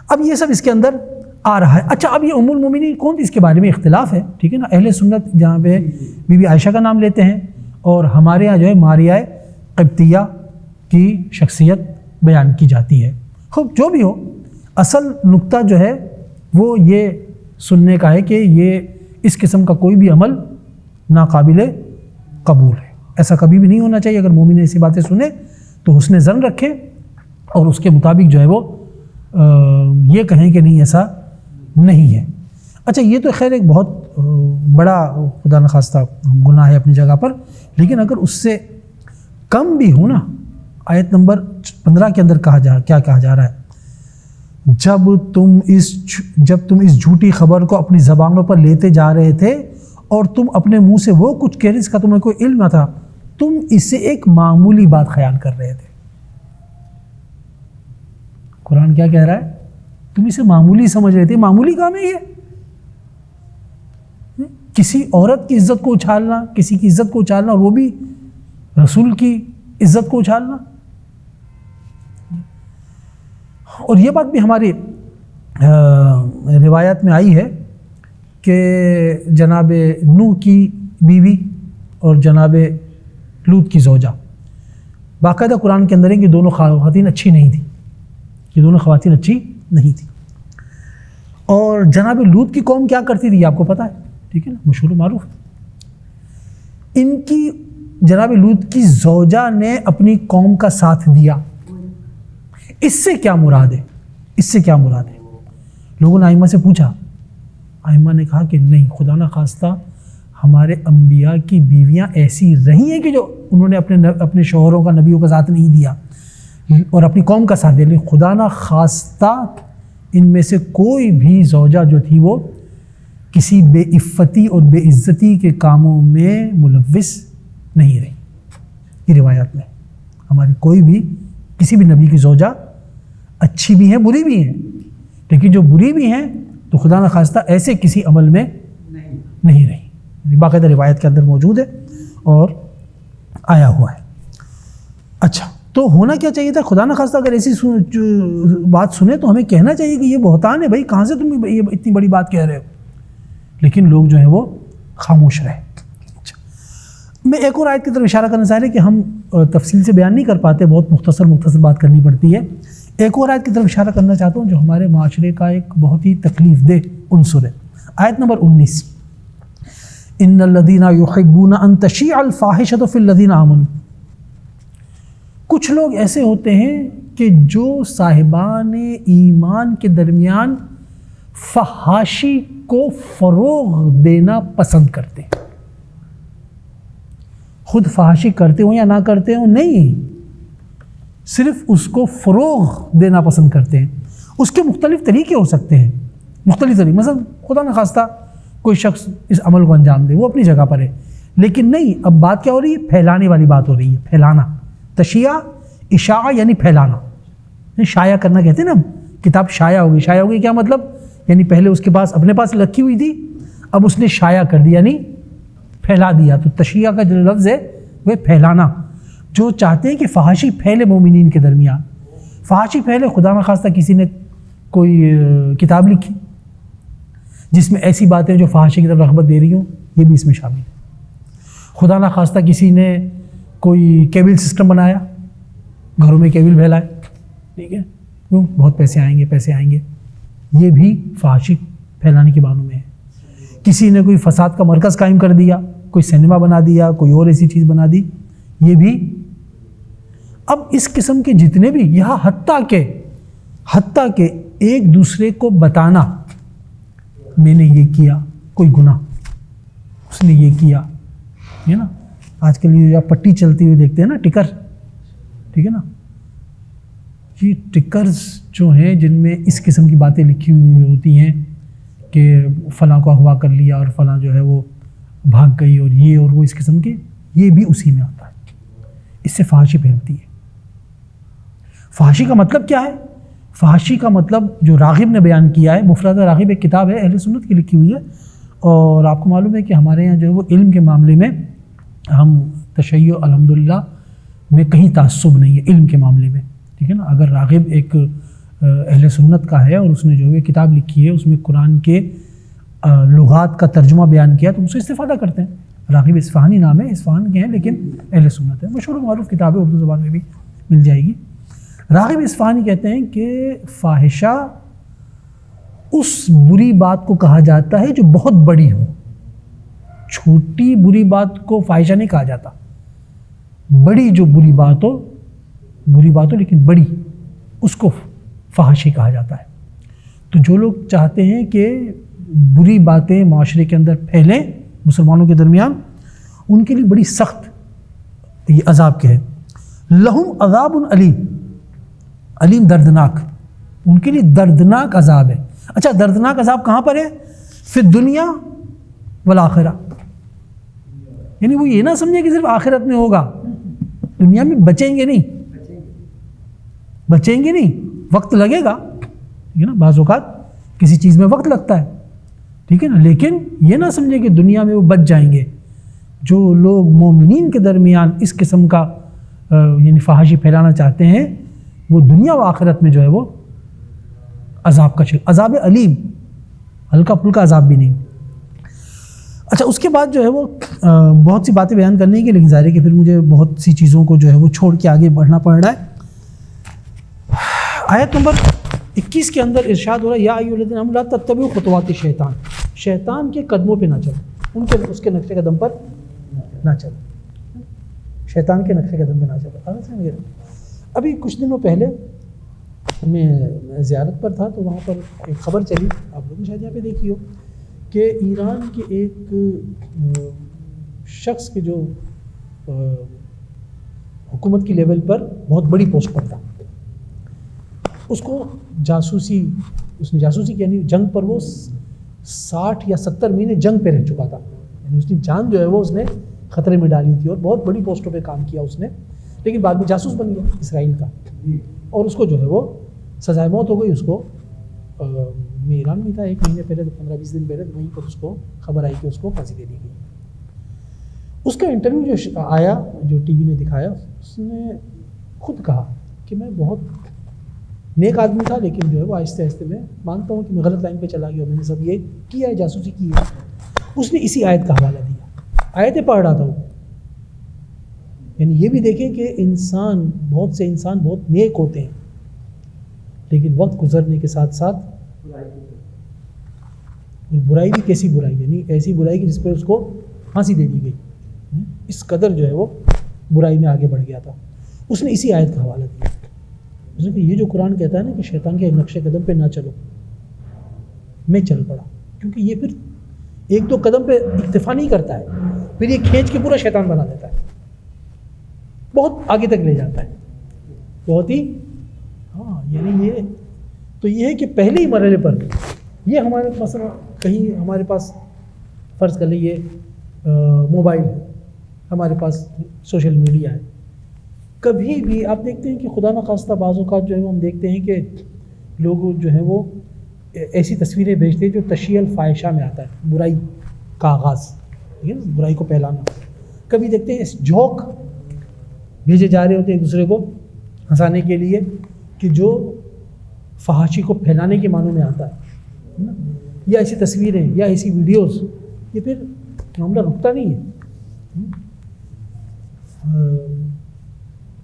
اب یہ سب اس کے اندر آ رہا ہے. اچھا، اب یہ ام المومنین کون تھی اس کے بارے میں اختلاف ہے، ٹھیک ہے نا. اہل سنت جہاں پہ بی بی عائشہ کا نام لیتے ہیں اور ہمارے یہاں جو ہے ماریہ قبطیہ کی شخصیت بیان کی جاتی ہے. خوب، جو بھی ہو، اصل نقطہ جو ہے وہ یہ سننے کا ہے کہ یہ اس قسم کا کوئی بھی عمل ناقابل قبول ہے. ایسا کبھی بھی نہیں ہونا چاہیے. اگر مومن ایسی باتیں سنیں تو حسن ظن رکھیں اور اس کے مطابق جو ہے وہ یہ کہیں کہ نہیں ایسا نہیں ہے. اچھا، یہ تو خیر ایک بہت بڑا خدا نخواستہ گناہ ہے اپنی جگہ پر، لیکن اگر اس سے کم بھی ہو نا، آیت نمبر 15 کے اندر کیا کہا جا رہا ہے؟ جب تم اس جھوٹی خبر کو اپنی زبانوں پر لیتے جا رہے تھے اور تم اپنے منہ سے وہ کچھ کہہ رہے جس کا تمہیں کوئی علم نہ تھا، تم اسے ایک معمولی بات خیال کر رہے تھے. قرآن کیا کہہ رہا ہے؟ تم اسے معمولی سمجھ رہے تھے. معمولی کام ہے یہ. کسی عورت کی عزت کو اچھالنا، کسی کی عزت کو اچھالنا، اور وہ بھی رسول کی عزت کو اچھالنا. اور یہ بات بھی ہماری روایات میں آئی ہے کہ جناب نوح کی بیوی اور جناب لوط کی زوجہ، باقاعدہ قرآن کے اندر ہے کہ دونوں خواتین اچھی نہیں تھیں، یہ دونوں خواتین اچھی نہیں تھیں. اور جناب لوط کی قوم کیا کرتی تھی یہ آپ کو پتہ ہے، ٹھیک ہے نا، مشہور و معروف. ان کی جناب لوط کی زوجہ نے اپنی قوم کا ساتھ دیا. اس سے کیا مراد ہے؟ اس سے کیا مراد ہے؟ لوگوں نے آئمہ سے پوچھا، آئمہ نے کہا کہ نہیں، خدا نہ خواستہ ہمارے انبیاء کی بیویاں ایسی رہی ہیں کہ جو انہوں نے اپنے شوہروں کا نبیوں کا ساتھ نہیں دیا اور اپنی قوم کا ساتھ دیا، لیکن خدا نہ خواستہ ان میں سے کوئی بھی زوجہ جو تھی وہ کسی بے عفتی اور بے عزتی کے کاموں میں ملوث نہیں رہی۔ یہ روایات میں ہماری کوئی بھی کسی بھی نبی کی زوجہ اچھی بھی ہیں بری بھی ہیں، لیکن جو بری بھی ہیں تو خدا نہ خواستہ ایسے کسی عمل میں نہیں رہی، باقاعدہ روایت کے اندر موجود ہے اور آیا ہوا ہے۔ اچھا، تو ہونا کیا چاہیے تھا؟ خدا نہ خواستہ اگر ایسی بات سنیں تو ہمیں کہنا چاہیے کہ یہ بہتان ہے بھائی، کہاں سے تم یہ اتنی بڑی بات کہہ رہے ہو، لیکن لوگ جو ہیں وہ خاموش رہے۔ اچھا، میں ایک اور آیت کی طرف اشارہ کرنا چاہ رہا کہ ہم تفصیل سے بیان نہیں کر پاتے، بہت مختصر بات کرنی پڑتی ہے۔ ایک اور آیت کی طرف اشارہ کرنا چاہتا ہوں جو ہمارے معاشرے کا ایک بہت ہی تکلیف دہ عنصر ہے۔ آیت نمبر 19، ان الذین یحبون ان تشیع الفاحشۃ فی الذین آمنوا۔ کچھ لوگ ایسے ہوتے ہیں کہ جو صاحبان ایمان کے درمیان فحاشی کو فروغ دینا پسند کرتے ہیں۔ خود فحاشی کرتے ہوں یا نہ کرتے ہوں نہیں، صرف اس کو فروغ دینا پسند کرتے ہیں۔ اس کے مختلف طریقے ہو سکتے ہیں، مختلف طریقے، مثلا خدا نہ خواستہ کوئی شخص اس عمل کو انجام دے، وہ اپنی جگہ پر ہے، لیکن نہیں، اب بات کیا ہو رہی ہے؟ پھیلانے والی بات ہو رہی ہے، پھیلانا۔ تشیع اشاعہ یعنی پھیلانا، شائع کرنا کہتے ہیں نا، کتاب شائع ہو گئی۔ شائع ہو گئی کیا مطلب؟ یعنی پہلے اس کے پاس اپنے پاس رکھی ہوئی تھی، اب اس نے شائع کر دیا، یعنی پھیلا دیا۔ تو تشیع کا جو لفظ ہے وہ پھیلانا، جو چاہتے ہیں کہ فحاشی پھیلے مومنین کے درمیان، فحاشی پھیلے۔ خدا نہ خواستہ کسی نے کوئی کتاب لکھی جس میں ایسی باتیں جو فحاشی کی طرف رغبت دے رہی ہوں، یہ بھی اس میں شامل ہے۔ خدا نہ خواستہ کسی نے کوئی کیبل سسٹم بنایا، گھروں میں کیبل پھیلائے، ٹھیک ہے، کیوں؟ بہت پیسے آئیں گے، یہ بھی فحاشی پھیلانے کے معنوں میں ہے۔ کسی نے کوئی فساد کا مرکز قائم کر دیا، کوئی سینما بنا دیا، کوئی اور ایسی چیز بنا دی، یہ بھی۔ اب اس قسم کے جتنے بھی، یہاں حتیٰ کہ ایک دوسرے کو بتانا، میں نے یہ کیا، کوئی گناہ، اس نے یہ کیا، ہے نا۔ آج کل یہ پٹی چلتی ہوئی دیکھتے ہیں نا، ٹکر، ٹھیک ہے نا، یہ ٹکرز جو ہیں جن میں اس قسم کی باتیں لکھی ہوئی ہوتی ہیں کہ فلاں کو اغوا کر لیا اور فلاں جو ہے وہ بھاگ گئی اور یہ اور وہ، اس قسم کے، یہ بھی اسی میں آتا ہے۔ اس سے فحاشی پھیلتی ہے۔ فحاشی کا مطلب کیا ہے؟ فحاشی کا مطلب جو راغب نے بیان کیا ہے، مفردہ راغب ایک کتاب ہے، اہل سنت کی لکھی ہوئی ہے، اور آپ کو معلوم ہے کہ ہمارے یہاں جو ہے وہ علم کے معاملے میں ہم تشیع الحمدللہ میں کہیں تعصب نہیں ہے علم کے معاملے میں، ٹھیک ہے نا۔ اگر راغب ایک اہل سنت کا ہے اور اس نے جو ہے کتاب لکھی ہے، اس میں قرآن کے لغات کا ترجمہ بیان کیا، تو ان سے استفادہ کرتے ہیں۔ راغب اصفہانی نام ہے، اصفہان کے ہیں لیکن اہل سنت ہے، مشہور و معروف کتاب ہے، اردو زبان میں بھی مل جائے گی۔ راغب اصفہانی کہتے ہیں کہ فاحشہ اس بری بات کو کہا جاتا ہے جو بہت بڑی ہو، چھوٹی بری بات کو فاحشہ نہیں کہا جاتا، بڑی جو بری بات ہو لیکن بڑی، اس کو فحاشی کہا جاتا ہے۔ تو جو لوگ چاہتے ہیں کہ بری باتیں معاشرے کے اندر پھیلیں مسلمانوں کے درمیان، ان کے لیے بڑی سخت یہ عذاب کے ہے۔ لہم عذاب علیم دردناک، ان کے لیے دردناک عذاب ہے۔ اچھا، دردناک عذاب کہاں پر ہے؟ فی الدنیا والآخرہ، یعنی وہ یہ نہ سمجھے کہ صرف آخرت میں ہوگا، دنیا میں بچیں گے نہیں، وقت لگے گا، ٹھیک ہے نا، بعض اوقات کسی چیز میں وقت لگتا ہے، ٹھیک ہے نا، لیکن یہ نہ سمجھے کہ دنیا میں وہ بچ جائیں گے۔ جو لوگ مومنین کے درمیان اس قسم کا یعنی فحاشی پھیلانا چاہتے ہیں، وہ دنیا و آخرت میں جو ہے وہ عذاب کا عذاب علیم، ہلکا پھلکا عذاب بھی نہیں۔ اچھا، اس کے بعد جو ہے وہ بہت سی باتیں بیان کرنے کی، لیکن ظاہر ہے کہ پھر مجھے بہت سی چیزوں کو جو ہے وہ چھوڑ کے آگے بڑھنا پڑ رہا ہے۔ آیت نمبر 21 کے اندر ارشاد ہو رہا ہے، یا ایھا الذین آمنوا لا تتبعوا خطوات الشیطان، شیطان کے قدموں پہ نہ چلو، اس کے نقش قدم پر نہ چلو، شیطان کے نقش قدم پہ نہ چلو۔ ابھی کچھ دنوں پہلے میں زیارت پر تھا، تو وہاں پر ایک خبر چلی، آپ لوگ نے شاید یہاں پہ دیکھی ہو، کہ ایران کے ایک شخص کے جو حکومت کی لیول پر بہت بڑی پوسٹ پر تھا، اس کو اس نے جاسوسی کی، یعنی جنگ پر وہ 60 یا 70 مہینے جنگ پہ رہ چکا تھا، یعنی اس کی جان جو ہے وہ اس نے خطرے میں ڈالی تھی اور بہت بڑی پوسٹوں پہ کام کیا اس نے، لیکن بعد میں جاسوس بن گیا اسرائیل کا، اور اس کو جو ہے وہ سزائے موت ہو گئی۔ اس کو میں ایران میں تھا 1 مہینے پہلے، 15-20 دن پہلے، وہیں پر اس کو خبر آئی کہ اس کو پھانسی دے دی گئی۔ اس کا انٹرویو جو آیا، جو ٹی وی نے دکھایا، اس نے خود کہا کہ میں بہت نیک آدمی تھا، لیکن جو ہے وہ آہستہ آہستہ میں مانتا ہوں کہ میں غلط لائن پہ چلا گیا، میں نے سب یہ کیا ہے، جاسوسی کی ہے۔ اس نے اسی آیت کا حوالہ دیا، آیتیں پڑھ رہا تھا وہ۔ یعنی یہ بھی دیکھیں کہ بہت سے انسان بہت نیک ہوتے ہیں، لیکن وقت گزرنے کے ساتھ ساتھ برائی بھی کیسی برائی، یعنی ایسی برائی کہ جس پہ اس کو پھانسی دے دی گئی، اس قدر جو ہے وہ برائی میں آگے بڑھ گیا تھا۔ اس نے اسی آیت کا حوالہ دیا، اس نے کہ یہ جو قرآن کہتا ہے نا کہ شیطان کے نقش قدم پہ نہ چلو، میں چل پڑا، کیونکہ یہ پھر 1-2 قدم پہ اکتفا نہیں کرتا ہے، پھر یہ کھینچ کے پورا شیطان بنا دیتا ہے، بہت آگے تک لے جاتا ہے، بہت ہی یعنی یہ ہے کہ پہلے ہی مرحلے پر یہ ہمارے مثلا کہیں ہمارے پاس فرض کر لیجیے موبائل ہے، ہمارے پاس سوشل میڈیا ہے، کبھی بھی آپ دیکھتے ہیں کہ خدا نخواستہ بعض اوقات جو ہے وہ ہم دیکھتے ہیں کہ لوگ جو ہیں وہ ایسی تصویریں بھیجتے ہیں جو تشہیر الفاحشہ میں آتا ہے، برائی کا آغاز، ٹھیک ہے نا، برائی کو پھیلانا۔ کبھی دیکھتے ہیں جوک بھیجے جا رہے ہوتے ہیں ایک دوسرے کو ہنسانے کے لیے، کہ جو فحاشی کو پھیلانے کے معنوں میں آتا ہے، یا ایسی تصویریں یا ایسی ویڈیوز، یہ پھر معاملہ رکتا نہیں ہے۔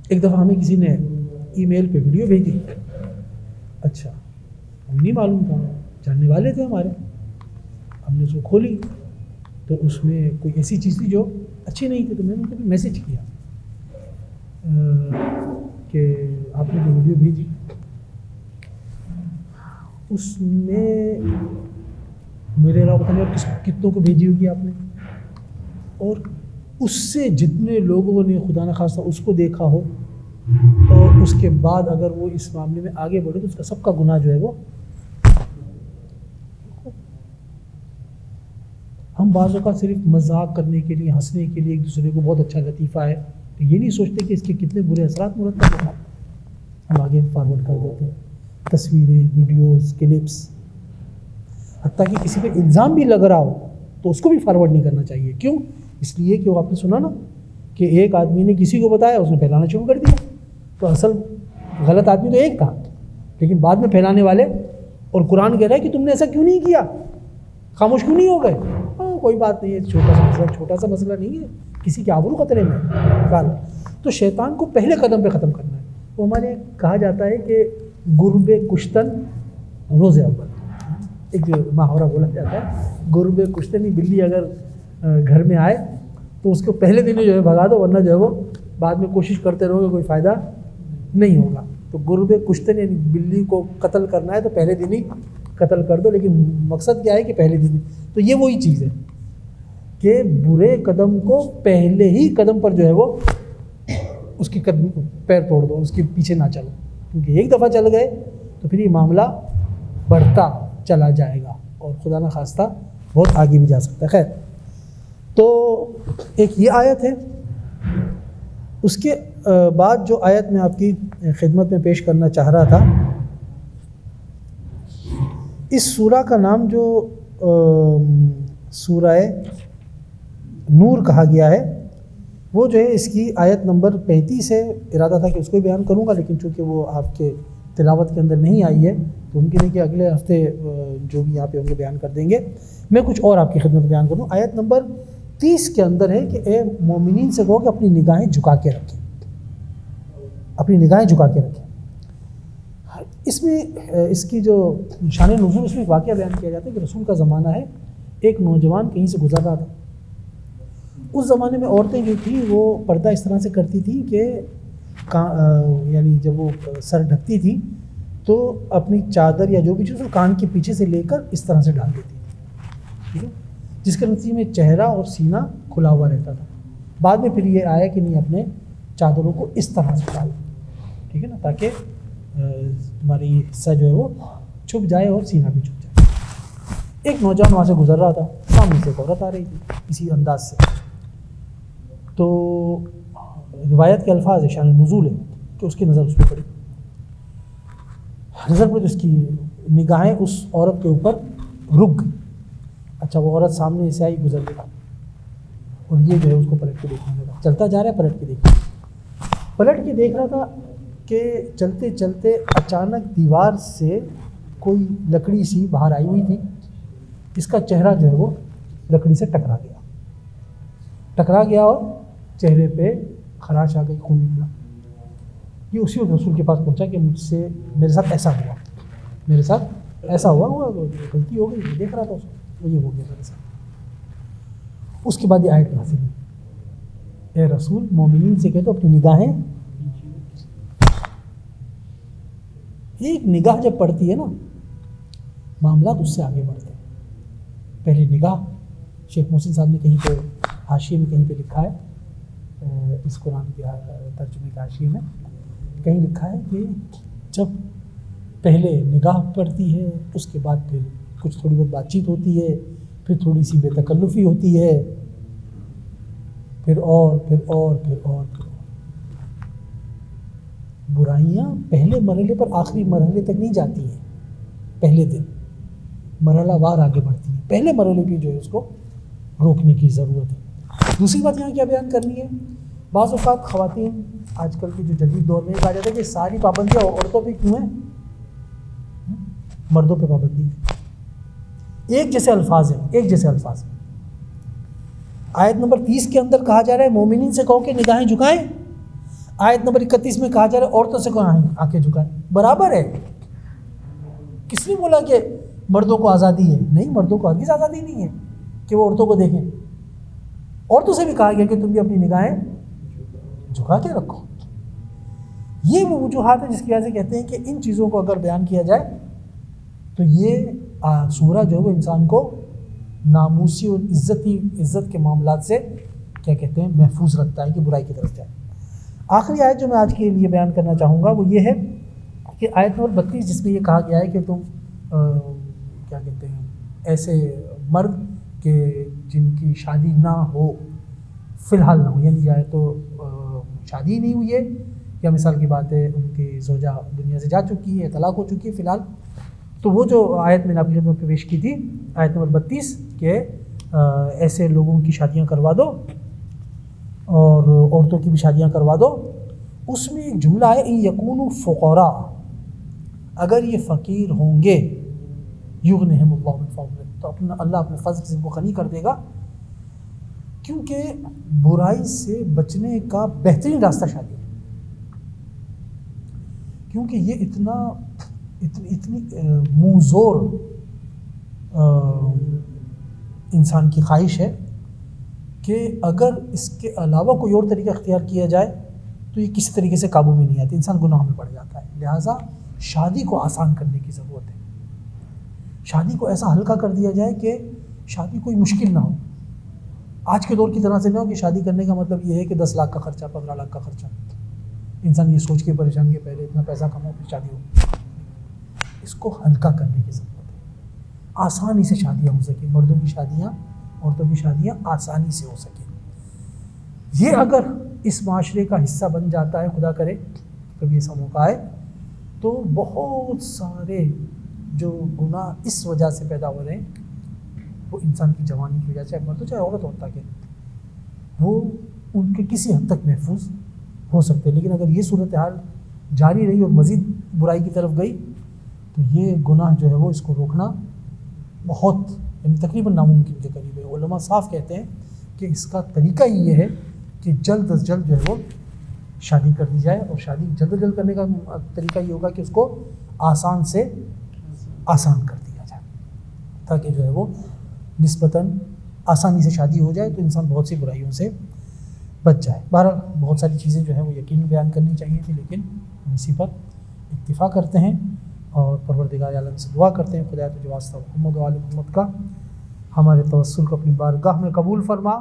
ایک دفعہ ہمیں کسی نے ای میل پہ ویڈیو بھیجی، اچھا ہم نہیں معلوم تھا، جاننے والے تھے ہمارے، ہم نے اس کو کھولی تو اس میں کوئی ایسی چیز تھی جو اچھی نہیں تھی، تو میں نے ان کو بھی میسیج کیا کہ آپ نے جو ویڈیو بھیجی اس میں میرے علاوہ پتہ نہیں اور کتنوں کو بھیجی ہوگی آپ نے، اور اس سے جتنے لوگوں نے خدا نخواستہ اس کو دیکھا ہو اور اس کے بعد اگر وہ اس معاملے میں آگے بڑھے تو اس کا سب کا گناہ جو ہے وہ، ہم بعض اوقات صرف مذاق کرنے کے لیے، ہنسنے کے لیے ایک دوسرے کو بہت اچھا لطیفہ ہے تو یہ نہیں سوچتے کہ اس کے کتنے برے اثرات مرتب ہوتے ہیں، ہم آگے فارورڈ کر دیتے ہیں تصویریں، ویڈیوز، کلپس، حتیٰ کہ کسی پہ الزام بھی لگ رہا ہو تو اس کو بھی فارورڈ نہیں کرنا چاہیے۔ کیوں؟ اس لیے کہ وہ آپ نے سنا نا کہ ایک آدمی نے کسی کو بتایا، اس نے پھیلانا شروع کر دیا، تو اصل غلط آدمی تو ایک تھا، لیکن بعد میں پھیلانے والے، اور قرآن کہہ رہا ہے کہ تم نے ایسا کیوں نہیں کیا، خاموش کیوں نہیں ہو گئے؟ کوئی بات نہیں ہے، چھوٹا سا مسئلہ نہیں ہے، کسی کے آبرو خطرے میں ڈال۔ تو شیطان کو پہلے قدم پہ ختم کرنا ہے۔ وہ ہمارے کہا جاتا ہے کہ گرب کشتن روز اول، ایک محاورہ بولا جاتا ہے، گرب کشتن، بلی اگر گھر میں آئے تو اس کو پہلے دن جو ہے بھگا دو، ورنہ جو ہے وہ بعد میں کوشش کرتے رہو گے کوئی فائدہ نہیں ہوگا۔ تو گرب کشتن یعنی بلی کو قتل کرنا ہے تو پہلے دن ہی قتل کر دو، لیکن مقصد کیا ہے کہ پہلے دن ہی۔ تو یہ وہی چیز ہے کہ برے قدم کو پہلے ہی قدم پر جو ہے وہ اس کی قدم پیر توڑ دو، اس کے پیچھے نہ چلو، کیونکہ ایک دفعہ چل گئے تو پھر یہ معاملہ بڑھتا چلا جائے گا اور خدا نہ خواستہ بہت آگے بھی جا سکتا ہے۔ خیر، تو ایک یہ آیت ہے، اس کے بعد جو آیت میں آپ کی خدمت میں پیش کرنا چاہ رہا تھا، اس سورہ کا نام جو سورہ نور کہا گیا ہے، وہ جو ہے اس کی آیت نمبر 35 ہے۔ ارادہ تھا کہ اس کو بیان کروں گا، لیکن چونکہ وہ آپ کے تلاوت کے اندر نہیں آئی ہے تو ممکن ہے کہ اگلے ہفتے جو بھی یہاں پہ ہوں گے بیان کر دیں گے۔ میں کچھ اور آپ کی خدمت بیان کروں۔ آیت نمبر 30 کے اندر ہے کہ اے مومنین سے کہو کہ اپنی نگاہیں جھکا کے رکھیں، اپنی نگاہیں جھکا کے رکھیں۔ اس میں اس کی جو شان نزول، اس میں ایک واقعہ بیان کیا جاتا ہے کہ رسول کا زمانہ ہے، ایک نوجوان کہیں سے گزر رہا تھا۔ اس زمانے میں عورتیں جو تھیں وہ پردہ اس طرح سے کرتی تھیں کہ یعنی جب وہ سر ڈھکتی تھی تو اپنی چادر یا جو بھی چیز وہ کان کے پیچھے سے لے کر اس طرح سے ڈال دیتی تھی، ٹھیک ہے، جس کے نتیجے میں چہرہ اور سینہ کھلا ہوا رہتا تھا. بعد میں پھر یہ آیا کہ نہیں اپنے چادروں کو اس طرح سے ڈال، ٹھیک ہے نا، تاکہ تمہاری حصہ جو ہے وہ چھپ جائے اور سینہ بھی چھپ جائے. ایک نوجوان وہاں سے گزر رہا تھا، سامنے سے ایک عورت آ رہی تھی اسی انداز سے. تو روایت کے الفاظ شان نزول ہے کہ اس کی نظر اس پہ پڑی. نظر پڑی تو اس کی نگاہیں اس عورت کے اوپر رک گئی. اچھا، وہ عورت سامنے سے آئی، گزر گئی، اور یہ جو ہے اس کو پلٹ کے دیکھنے لگا. چلتا جا رہا ہے، پلٹ کے دیکھ رہا تھا کہ چلتے چلتے اچانک دیوار سے کوئی لکڑی سی باہر آئی ہوئی تھی. اس کا چہرہ جو ہے وہ لکڑی سے ٹکرا گیا اور چہرے پہ خراش آ گئی، خون نکلا. یہ اسی وقت رسول کے پاس پہنچا کہ میرے ساتھ ایسا ہوا غلطی ہو گئی، دیکھ رہا تھا اس کو، یہ ہو گیا میرے ساتھ. اس کے بعد یہ آیت نازل ہوئی، اے رسول مومنین سے کہہ دو اپنی نگاہیں، ایک نگاہ جب پڑتی ہے نا معاملات اس سے آگے بڑھتے ہیں. پہلی نگاہ، شیخ محسن صاحب نے کہیں پہ حاشیے میں کہیں پہ لکھا ہے، اس قرآن کے ترجمے کے حاشیے میں کہیں لکھا ہے کہ جب پہلے نگاہ پڑتی ہے، اس کے بعد پھر کچھ تھوڑی بہت بات چیت ہوتی ہے، پھر تھوڑی سی بے تکلفی ہوتی ہے، پھر اور برائیاں پہلے مرحلے پر آخری مرحلے تک نہیں جاتی ہیں، پہلے دن مرحلہ وار آگے بڑھتی ہیں. پہلے مرحلے کی جو ہے اس کو روکنے کی ضرورت ہے. دوسری بات یہاں کیا بیان کرنی ہے، بعض اوقات خواتین آج کل کے جو جدید دور میں کہا جاتا ہے کہ ساری پابندیاں عورتوں پہ کیوں ہیں، مردوں پہ پابندی ہے. ایک جیسے الفاظ ہیں. آیت نمبر 30 کے اندر کہا جا رہا ہے مومنین سے کہو کہ نگاہیں جھکائیں. آیت نمبر 31 میں کہا جا رہا ہے عورتوں سے کہو آنکھیں جھکائیں. برابر ہے. کس نے بولا کہ مردوں کو آزادی ہے؟ نہیں، مردوں کو ہرگز آزادی نہیں ہے کہ وہ عورتوں کو دیکھیں. عورتوں سے بھی کہا گیا کہ تم بھی اپنی نگاہیں جھکا کے رکھو. یہ وہ وجوہات ہیں جس کی وجہ سے کہتے ہیں کہ ان چیزوں کو اگر بیان کیا جائے تو یہ سورہ جو ہے وہ انسان کو ناموسی اور عزت کے معاملات سے کیا کہتے ہیں محفوظ رکھتا ہے کہ برائی کی طرف جائے. آخری آیت جو میں آج کے لیے بیان کرنا چاہوں گا وہ یہ ہے کہ آیت نمبر 32 جس میں یہ کہا گیا ہے کہ تم کیا کہتے ہیں ایسے مرد کہ جن کی شادی نہ ہو، فی الحال نہ ہو، یعنی یا تو شادی نہیں ہوئی ہے یا مثال کی بات ہے ان کی زوجہ دنیا سے جا چکی ہے، طلاق ہو چکی ہے فی الحال. تو وہ جو آیت میں نے اپنی خدمت پہ پیش کی تھی، آیت نمبر 32 کہ ایسے لوگوں کی شادیاں کروا دو اور عورتوں کی بھی شادیاں کروا دو. اس میں ایک جملہ ہے ان یکونوا فقراء، اگر یہ فقیر ہوں گے، یغنہم اللہ من فضلہ، تو اللہ اپنے فضل سے ان کو غنی کر دے گا. کیونکہ برائی سے بچنے کا بہترین راستہ شادی ہے. کیونکہ یہ اتنی منہ زور انسان کی خواہش ہے کہ اگر اس کے علاوہ کوئی اور طریقہ اختیار کیا جائے تو یہ کسی طریقے سے قابو میں نہیں آتی، انسان گناہ میں پڑ جاتا ہے. لہٰذا شادی کو آسان کرنے کی ضرورت ہے. شادی کو ایسا ہلکا کر دیا جائے کہ شادی کوئی مشکل نہ ہو. آج کے دور کی طرح سے نہ ہو کہ شادی کرنے کا مطلب یہ ہے کہ 10 لاکھ کا خرچہ، 15 لاکھ کا خرچہ. انسان یہ سوچ کے پریشان کہ پہلے اتنا پیسہ کماؤ پھر شادی ہو. اس کو ہلکا کرنے کی ضرورت ہے. آسانی سے شادیاں ہو سکیں، مردوں کی شادیاں، عورتوں کی شادیاں آسانی سے ہو سکیں. یہ اگر اس معاشرے کا حصہ بن جاتا ہے، خدا کرے کبھی ایسا موقع آئے، تو بہت سارے جو گناہ اس وجہ سے پیدا ہو رہے ہیں وہ انسان کی جوانی کی وجہ سے، مرد ہو چاہے عورت ہو، تاکہ وہ ان کے کسی حد تک محفوظ ہو سکتے. لیکن اگر یہ صورتحال جاری رہی اور مزید برائی کی طرف گئی تو یہ گناہ جو ہے وہ اس کو روکنا بہت یعنی تقریباً ناممکن کے قریب ہے. علماء صاف کہتے ہیں کہ اس کا طریقہ ہی یہ ہے کہ جلد از جلد جو ہے وہ شادی کر دی جائے. اور شادی جلد از جلد کرنے کا طریقہ یہ ہوگا کہ اس کو آسان سے آسان کر دیا جائے، تاکہ جو ہے وہ نسبتاً آسانی سے شادی ہو جائے تو انسان بہت سی برائیوں سے بچ جائے. بہرحال بہت ساری چیزیں جو ہیں وہ یقیناً بیان کرنی چاہیے تھی، لیکن ہم اسی پر اکتفا کرتے ہیں اور پروردگار عالم سے دعا کرتے ہیں خدا تجھے واسطہ محمد و آل محمد کا ہمارے توسل کو اپنی بارگاہ میں قبول فرما